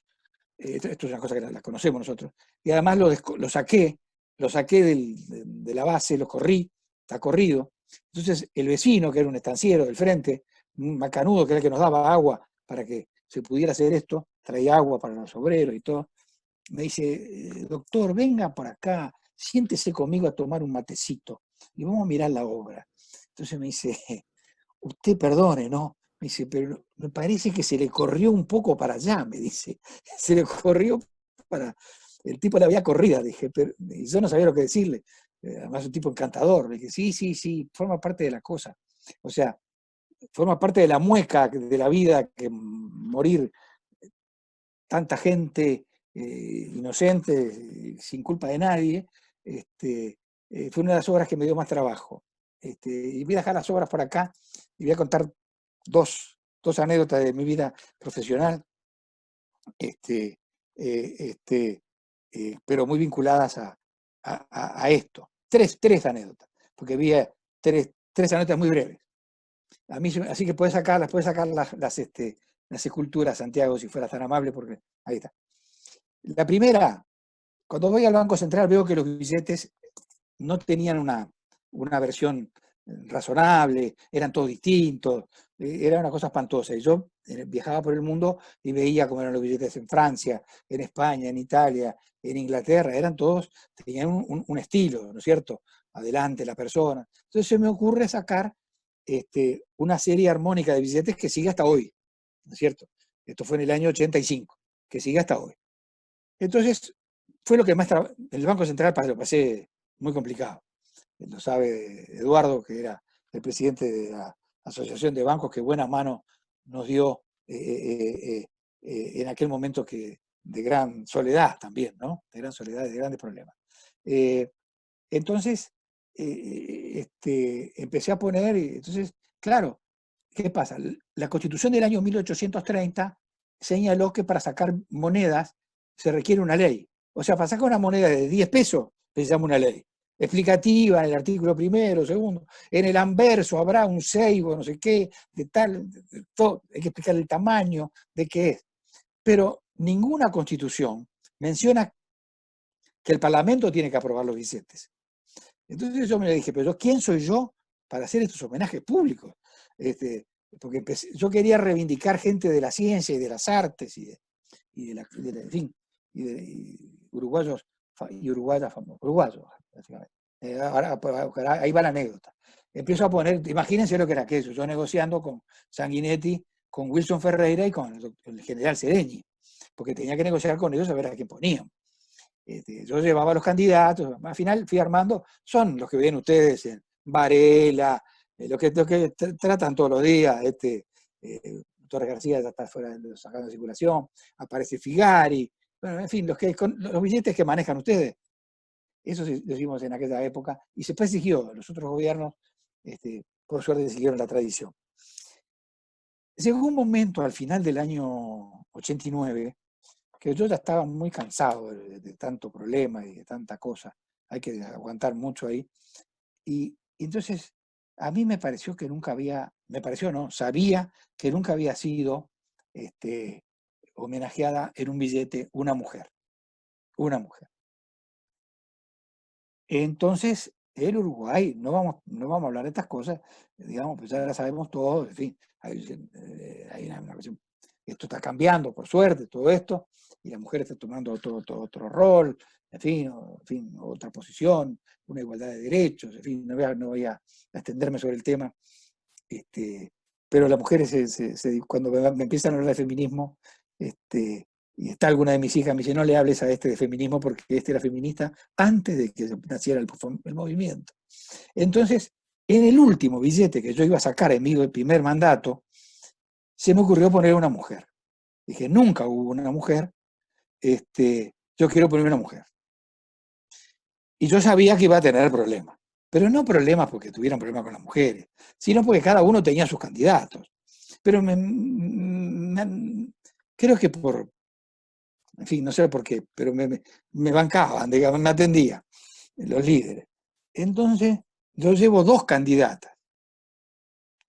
Esto es una cosa que la conocemos nosotros. Y además lo saqué de la base, lo corrí, está corrido. Entonces el vecino, que era un estanciero del frente, un macanudo, que era el que nos daba agua para que se pudiera hacer esto, traía agua para los obreros y todo, me dice, doctor, venga por acá, siéntese conmigo a tomar un matecito y vamos a mirar la obra. Entonces me dice, usted perdone, ¿no? Me dice, pero me parece que se le corrió un poco para allá, me dice. Se le corrió para... El tipo le había corrida, dije, pero y yo no sabía lo que decirle. Además, un tipo encantador. Le dije, sí, forma parte de la cosa. O sea, forma parte de la mueca de la vida, que morir tanta gente inocente, sin culpa de nadie, fue una de las obras que me dio más trabajo. Y voy a dejar las obras por acá y voy a contar dos anécdotas de mi vida profesional, pero muy vinculadas a esto. Tres anécdotas, porque había tres anécdotas muy breves. Así que puedes sacar las esculturas, Santiago, si fueras tan amable, porque ahí está. La primera, cuando voy al Banco Central veo que los billetes no tenían una versión razonable, eran todos distintos, era una cosa espantosa. Y yo viajaba por el mundo y veía cómo eran los billetes en Francia, en España, en Italia, en Inglaterra, tenían un estilo, ¿no es cierto? Adelante la persona. Entonces se me ocurre sacar una serie armónica de billetes que sigue hasta hoy, ¿no es cierto? Esto fue en el año 85, que sigue hasta hoy. Entonces, fue lo que más el Banco Central lo pasé muy complicado. Lo sabe Eduardo, que era el presidente de la Asociación de Bancos, que buena mano nos dio en aquel momento de gran soledad también, ¿no? De gran soledad, de grandes problemas. Entonces, empecé a poner, entonces, claro, ¿qué pasa? La Constitución del año 1830 señaló que para sacar monedas se requiere una ley. O sea, para sacar una moneda de 10 pesos, se llama una ley. Explicativa en el artículo primero, segundo. En el anverso habrá un ceibo, no sé qué, de tal, de todo. Hay que explicar el tamaño, de qué es. Pero ninguna constitución menciona que el Parlamento tiene que aprobar los billetes. Entonces yo me dije, pero ¿quién soy yo para hacer estos homenajes públicos? Porque yo quería reivindicar gente de la ciencia y de las artes en fin, uruguayos y uruguayas famosos, uruguayos, básicamente. Ahí va la anécdota. Empiezo a poner, imagínense lo que era aquello, yo negociando con Sanguinetti, con Wilson Ferreira y con el general Sereñi, porque tenía que negociar con ellos a ver a quién ponían. Yo llevaba a los candidatos, al final fui armando, son los que ven ustedes en Varela, lo que tratan todos los días, Torres García ya está fuera sacando de circulación, aparece Figari, bueno, en fin, los billetes que manejan ustedes, eso sí lo hicimos en aquella época, y se persiguió, los otros gobiernos, por suerte siguieron la tradición. Llegó un momento al final del año 89, que yo ya estaba muy cansado de tanto problema y de tanta cosa, hay que aguantar mucho ahí, y entonces a mí me pareció que nunca había, me pareció no, sabía que nunca había sido homenajeada en un billete una mujer. Entonces, el Uruguay, no vamos a hablar de estas cosas, digamos, pues ya las sabemos todos, en fin, hay una cuestión, esto está cambiando, por suerte, todo esto, y la mujer está tomando otro rol, en fin, otra posición, una igualdad de derechos, en fin, no voy a extenderme sobre el tema, pero las mujeres, cuando me empiezan a hablar de feminismo, y está alguna de mis hijas, me dice, no le hables a de feminismo porque era feminista antes de que naciera el movimiento. Entonces, en el último billete que yo iba a sacar en mi primer mandato, se me ocurrió poner una mujer. Dije, nunca hubo una mujer, yo quiero poner una mujer. Y yo sabía que iba a tener problemas, pero no problemas porque tuvieran problemas con las mujeres, sino porque cada uno tenía sus candidatos. Pero creo que En fin, no sé por qué, pero me bancaban, digamos, me atendían los líderes. Entonces, yo llevo 2 candidatas.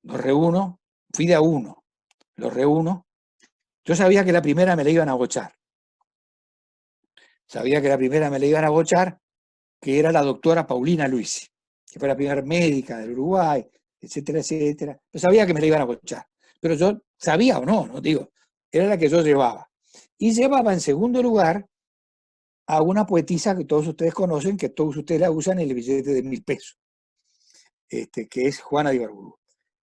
Los reúno, fui de a uno, los reúno. Yo sabía que la primera me la iban a bochar. Sabía que la primera me la iban a bochar, que era la doctora Paulina Luisi, que fue la primera médica del Uruguay, etcétera, etcétera. Yo sabía que me la iban a bochar. Pero yo sabía o no, no digo, era la que yo llevaba. Y llevaba en segundo lugar a una poetisa que todos ustedes conocen, que todos ustedes la usan en el billete de 1000 pesos, que es Juana de Ibarburu.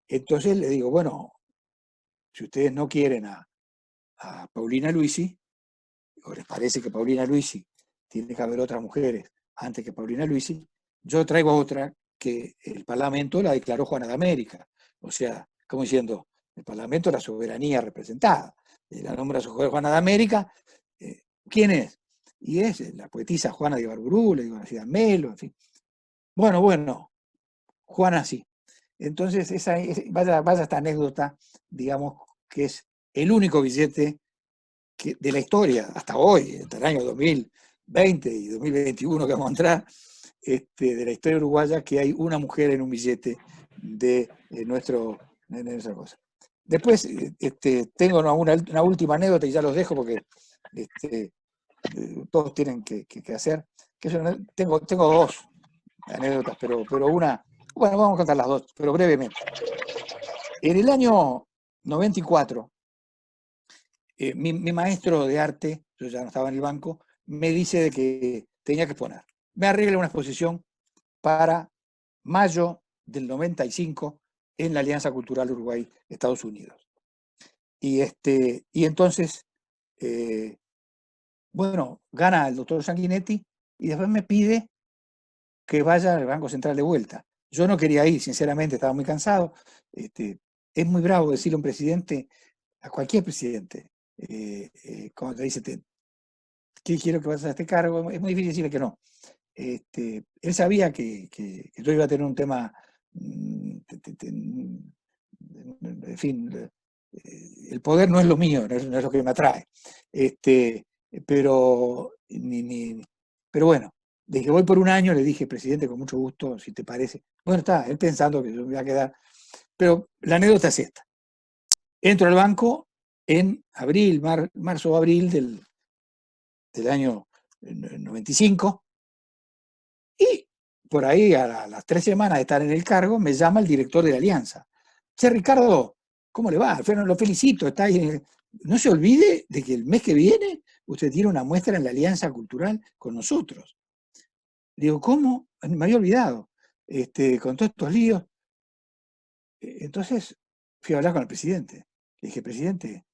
Entonces le digo, bueno, si ustedes no quieren a Paulina Luisi, o les parece que Paulina Luisi tiene que haber otras mujeres antes que Paulina Luisi, yo traigo otra que el Parlamento la declaró Juana de América. O sea, como diciendo, el Parlamento es la soberanía representada. La nombra Juana de América. ¿Quién es? Y es la poetisa Juana de Ibarburu, le digo, Ciudad Melo, en fin. Bueno, Juana sí. Entonces, vaya esta anécdota, digamos, que es el único billete de la historia, hasta hoy, hasta el año 2020 y 2021 que vamos a entrar, de la historia uruguaya, que hay una mujer en un billete de nuestra cosa. Después, tengo una última anécdota y ya los dejo porque todos tienen que hacer. Tengo 2 anécdotas, pero una, bueno, vamos a contar las 2, pero brevemente. En el año 94, mi maestro de arte, yo ya no estaba en el banco, me dice de que tenía que exponer. Me arregla una exposición para mayo del 95 en la Alianza Cultural Uruguay-Estados Unidos. Y entonces, bueno, gana el doctor Sanguinetti y después me pide que vaya al Banco Central de vuelta. Yo no quería ir, sinceramente, estaba muy cansado. Es muy bravo decirle a un presidente, a cualquier presidente, cuando te dice, ¿qué quiero que vayas a este cargo? Es muy difícil decirle que no. Él sabía que yo iba a tener un tema, en fin, el poder no es lo mío, no es lo que me atrae. Pero, pero bueno, desde que voy por un año le dije, presidente, con mucho gusto, si te parece. Bueno, está, él pensando que yo me iba a quedar. Pero la anécdota es esta. Entro al banco en abril, marzo o abril del año 95, y por ahí a las 3 semanas de estar en el cargo me llama el director de la Alianza. Che, Ricardo, ¿cómo le va? Lo felicito, está ahí. No se olvide de que el mes que viene usted tiene una muestra en la Alianza Cultural con nosotros. Digo, ¿cómo? Me había olvidado. Con todos estos líos. Entonces fui a hablar con el presidente. Le dije, presidente,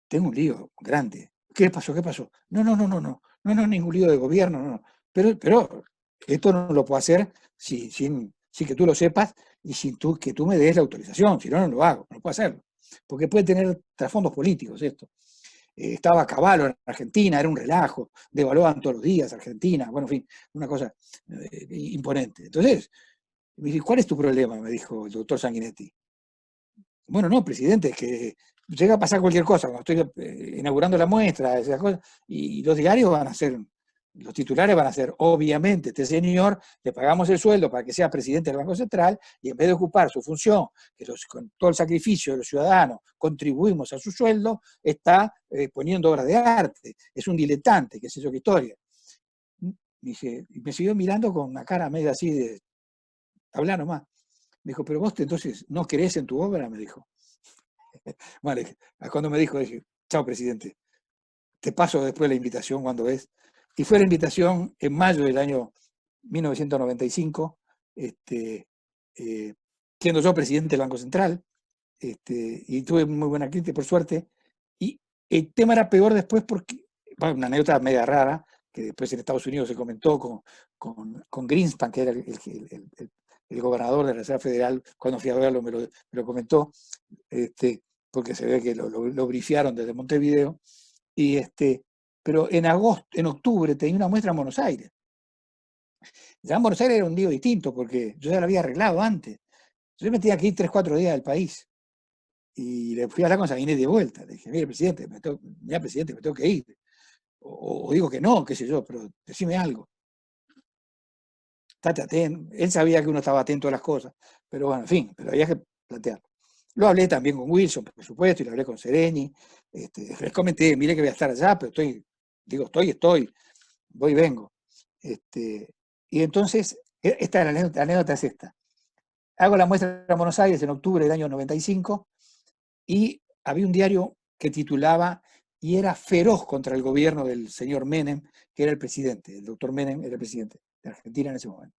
tengo un lío grande. ¿Qué pasó? ¿Qué pasó? No, ningún lío de gobierno, no. Pero esto no lo puedo hacer sin que tú lo sepas y sin que tú me des la autorización, si no, no lo hago, no puedo hacerlo. Porque puede tener trasfondos políticos esto. Estaba Cavallo en Argentina, era un relajo, devaluaban todos los días Argentina, bueno, en fin, una cosa imponente. Entonces, me dije, ¿cuál es tu problema? Me dijo el doctor Sanguinetti. Bueno, no, presidente, es que llega a pasar cualquier cosa, cuando estoy inaugurando la muestra, esas cosas, y los diarios van a ser, los titulares van a ser, obviamente, este señor le pagamos el sueldo para que sea presidente del Banco Central, y en vez de ocupar su función, que con todo el sacrificio de los ciudadanos contribuimos a su sueldo, está poniendo obras de arte, es un diletante, qué sé yo qué historia. Me siguió mirando con una cara media así de hablar nomás. Me dijo, pero vos entonces no crees en tu obra, me dijo. Vale, cuando me dijo, dije, chao presidente, te paso después la invitación cuando ves. Y fue la invitación en mayo del año 1995, siendo yo presidente del Banco Central, y tuve muy buena crítica, por suerte. Y el tema era peor después porque, bueno, una anécdota media rara, que después en Estados Unidos se comentó con Greenspan, que era el gobernador de la Reserva Federal, cuando fui a verlo me lo comentó, porque se ve que lo brifiaron desde Montevideo, pero en octubre tenía una muestra en Buenos Aires. Ya en Buenos Aires era un lío distinto, porque yo ya lo había arreglado antes. Yo me tenía que ir 3, 4 días del país. Y le fui a hablar con Sanguinetti de vuelta. Le dije, mire, presidente, me tengo que ir. o digo que no, qué sé yo, pero decime algo. Estate atento. Él sabía que uno estaba atento a las cosas, pero bueno, en fin, pero había que plantearlo. Lo hablé también con Wilson, por supuesto, y lo hablé con Sereni. Les comenté, mire que voy a estar allá, pero estoy, voy y vengo. Y entonces, la anécdota es esta. Hago la muestra en Buenos Aires en octubre del año 95 y había un diario que titulaba y era feroz contra el gobierno del señor Menem, que era el presidente, el doctor Menem era el presidente de Argentina en ese momento.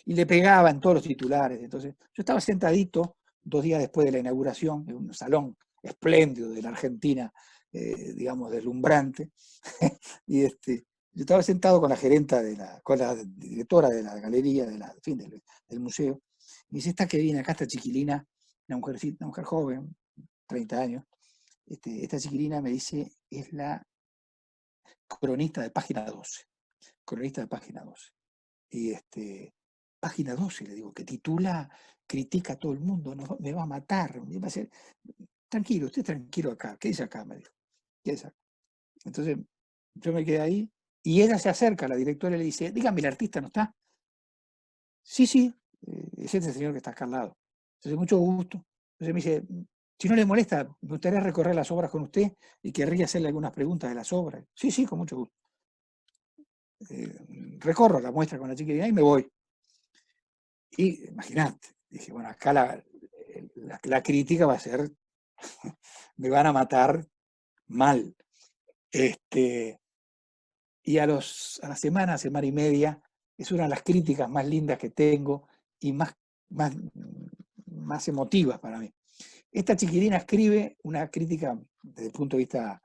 Y le pegaba en todos los titulares. Entonces, yo estaba sentadito 2 días después de la inauguración en un salón espléndido de la Argentina, digamos, deslumbrante, y yo estaba sentado con la gerenta, con la directora de la galería, del museo, y dice, esta que viene acá, esta chiquilina, una mujer joven, 30 años, esta chiquilina me dice, es la cronista de Página 12, cronista de Página 12. Y Página 12, le digo, que titula, critica a todo el mundo, me va a matar, me va a hacer... Tranquilo, usted tranquilo acá, quédese acá, me dijo. Quédese acá. Entonces, yo me quedé ahí, y ella se acerca a la directora y le dice, dígame, ¿el artista no está? Sí, es este señor que está acá al lado. Entonces, mucho gusto. Entonces me dice, si no le molesta, me gustaría recorrer las obras con usted y querría hacerle algunas preguntas de las obras. Sí, con mucho gusto. Recorro la muestra con la chiquilina y me voy. Y imagínate, dije, bueno, acá la crítica va a ser, me van a matar mal. Y a la semana y media, es una de las críticas más lindas que tengo y más emotivas para mí. Esta chiquilina escribe una crítica desde el punto de vista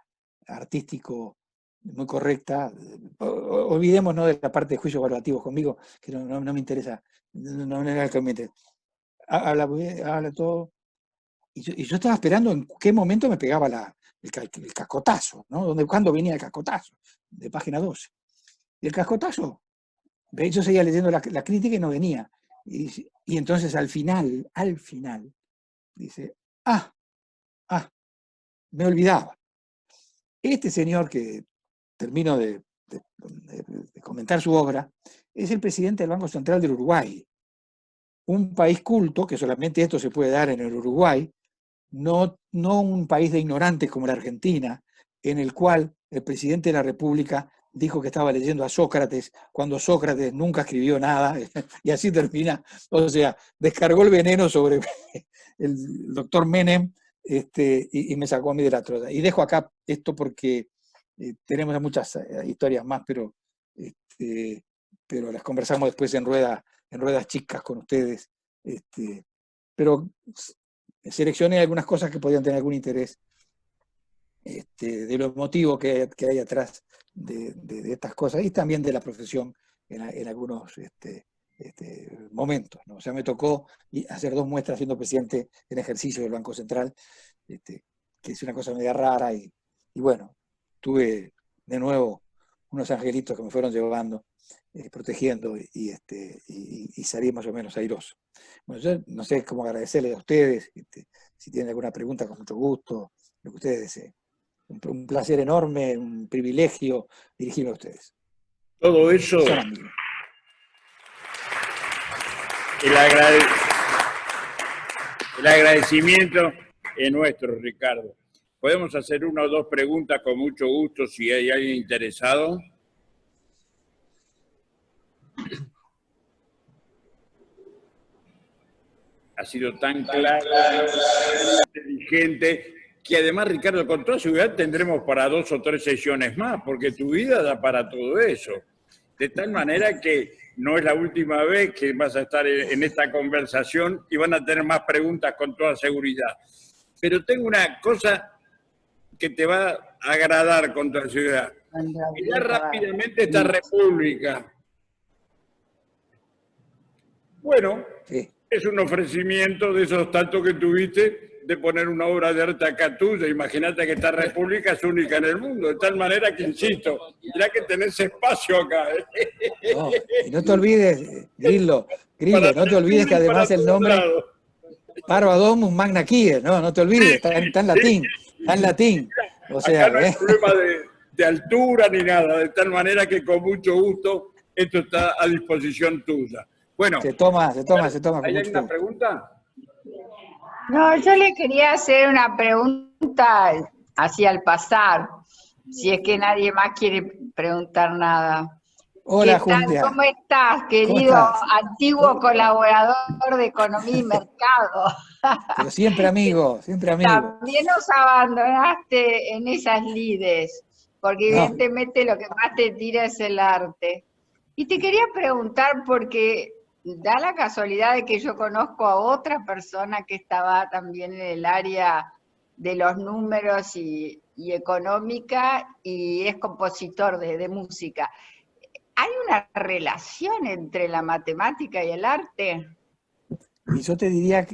artístico muy correcta. Olvidémonos de la parte de juicios evaluativos conmigo, que no me interesa, no es el que me interesa. Habla todo. Y yo estaba esperando en qué momento me pegaba el cascotazo, ¿no? ¿Cuándo venía el cascotazo? De Página 12. Y el cascotazo, yo seguía leyendo la crítica y no venía. Y entonces al final, dice, me olvidaba. Este señor que termino de comentar su obra, es el presidente del Banco Central del Uruguay. Un país culto, que solamente esto se puede dar en el Uruguay, no un país de ignorantes como la Argentina, en el cual el presidente de la República dijo que estaba leyendo a Sócrates, cuando Sócrates nunca escribió nada, y así termina. O sea, descargó el veneno sobre el doctor Menem, y me sacó a mí de la troza. Y dejo acá esto porque tenemos muchas historias más, pero las conversamos después en ruedas chicas con ustedes. Pero seleccioné algunas cosas que podían tener algún interés de lo emotivo que hay atrás de estas cosas y también de la profesión en algunos momentos, ¿no? O sea, me tocó hacer 2 muestras siendo presidente en ejercicio del Banco Central, que es una cosa media rara y bueno, tuve de nuevo unos angelitos que me fueron llevando, protegiendo y salí más o menos airoso. Bueno, yo no sé cómo agradecerles a ustedes, si tienen alguna pregunta con mucho gusto, lo que ustedes deseen. Un placer enorme, un privilegio dirigirme a ustedes. Todo eso, el agradecimiento es nuestro, Ricardo. Podemos hacer 1 o 2 preguntas con mucho gusto si hay alguien interesado. Ha sido tan claro, inteligente, que además, Ricardo, con toda seguridad tendremos para 2 o 3 sesiones más, porque tu vida da para todo eso. De tal manera que no es la última vez que vas a estar en esta conversación y van a tener más preguntas con toda seguridad. Pero tengo una cosa que te va a agradar con toda seguridad. Mirá rápidamente esta república. Bueno, sí. Es un ofrecimiento de esos tantos que tuviste de poner una obra de arte acá tuya. Imagínate que esta república es única en el mundo, de tal manera que, insisto, mirá que tenés espacio acá. No, y no te olvides, Grillo, no te olvides que además el nombre Parvadomus Magna Quies, no te olvides, está en latín, O sea, acá no hay problema de altura ni nada, de tal manera que con mucho gusto esto está a disposición tuya. Bueno, se toma con ¿hay mucho alguna gusto. pregunta? No, yo le quería hacer una pregunta hacia el pasar, si es que nadie más quiere preguntar nada. Hola, ¿Qué tal? Julia. ¿Cómo estás, querido estás? antiguo colaborador de Economía y Mercado? Pero siempre amigo, siempre amigo. También nos abandonaste en esas lides, porque No. evidentemente lo que más te tira es el arte. Y te quería preguntar, porque da la casualidad de que yo conozco a otra persona que estaba también en el área de los números y económica, y es compositor de música. ¿Hay una relación entre la matemática y el arte? Y yo te diría,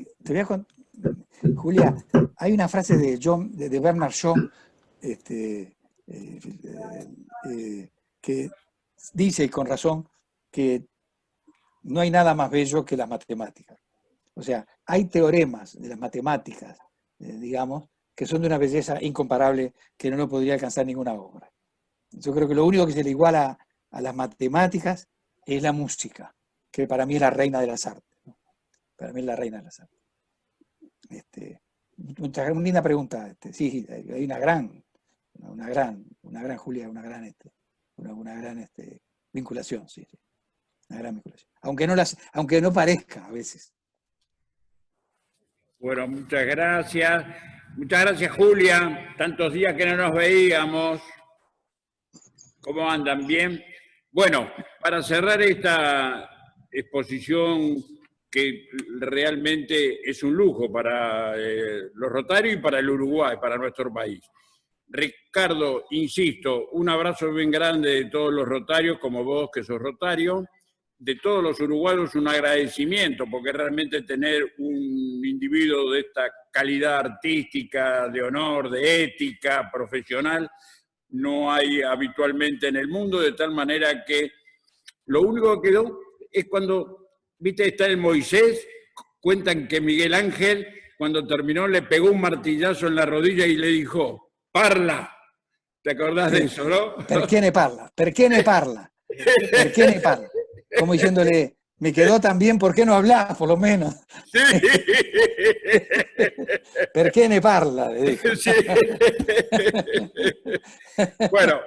Julia, hay una frase de Bernard Shaw, que dice, y con razón, que no hay nada más bello que las matemáticas. O sea, hay teoremas de las matemáticas, digamos, que son de una belleza incomparable que no lo podría alcanzar ninguna obra. Yo creo que lo único que se le iguala a las matemáticas es la música, que para mí es la reina de las artes, ¿no? Para mí es la reina de las artes. Una linda pregunta. Sí, hay una gran Julia, una gran vinculación, sí, una gran vinculación. Aunque no parezca a veces. Bueno, muchas gracias. Muchas gracias, Julia. Tantos días que no nos veíamos. ¿Cómo andan? ¿Bien? Bueno, para cerrar esta exposición que realmente es un lujo para los Rotarios y para el Uruguay, para nuestro país. Ricardo, insisto, un abrazo bien grande de todos los Rotarios, como vos que sos Rotario, de todos los uruguayos un agradecimiento, porque realmente tener un individuo de esta calidad artística, de honor, de ética, profesional, no hay habitualmente en el mundo, de tal manera que lo único que quedó es cuando, viste, está el Moisés, cuentan que Miguel Ángel, cuando terminó, le pegó un martillazo en la rodilla y le dijo, parla. ¿Te acordás de eso, no? ¿Per qué ne parla? ¿Per qué ne parla? ¿Per qué ne parla? Como diciéndole, me quedó tan bien, ¿por qué no hablas, por lo menos? Sí. ¿Per qué ne parla? Le dijo. Sí. Bueno,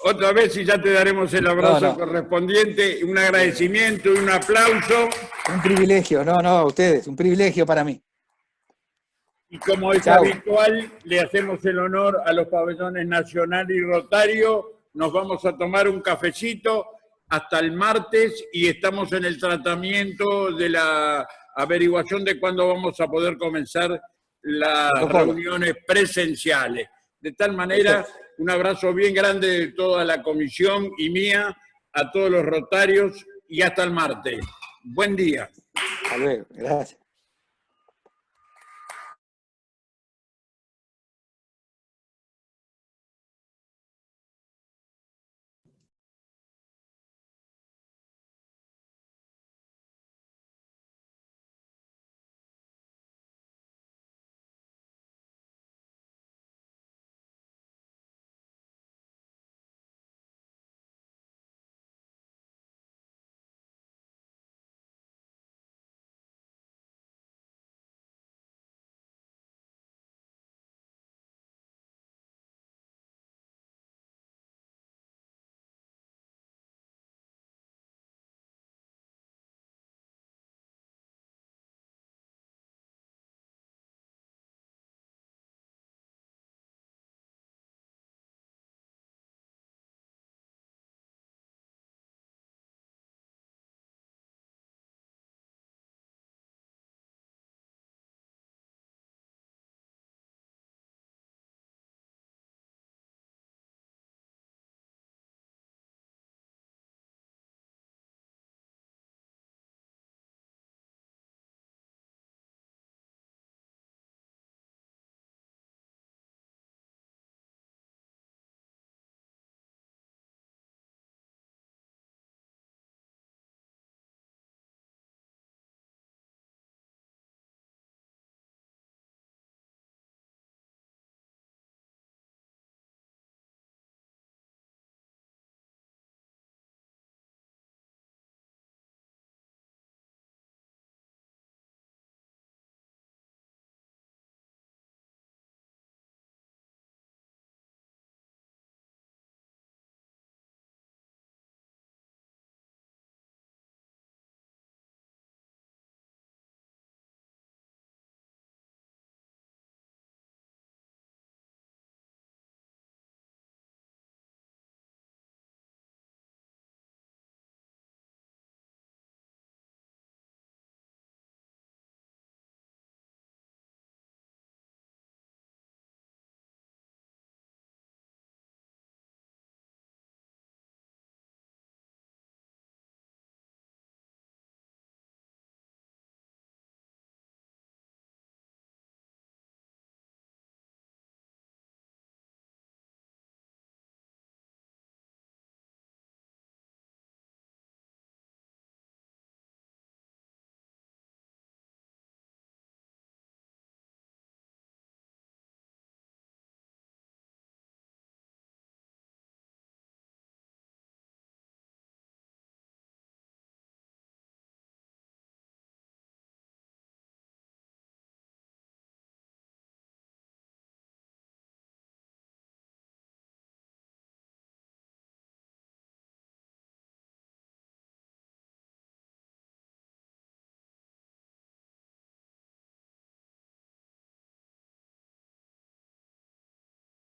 otra vez y ya te daremos el abrazo correspondiente, un agradecimiento y un aplauso. Un privilegio, no, ustedes, un privilegio para mí. Y como es habitual, le hacemos el honor a los pabellones Nacional y Rotario. Nos vamos a tomar un cafecito hasta el martes y estamos en el tratamiento de la averiguación de cuándo vamos a poder comenzar las reuniones presenciales. De tal manera, un abrazo bien grande de toda la comisión y mía a todos los Rotarios y hasta el martes. Buen día. Hasta luego, gracias.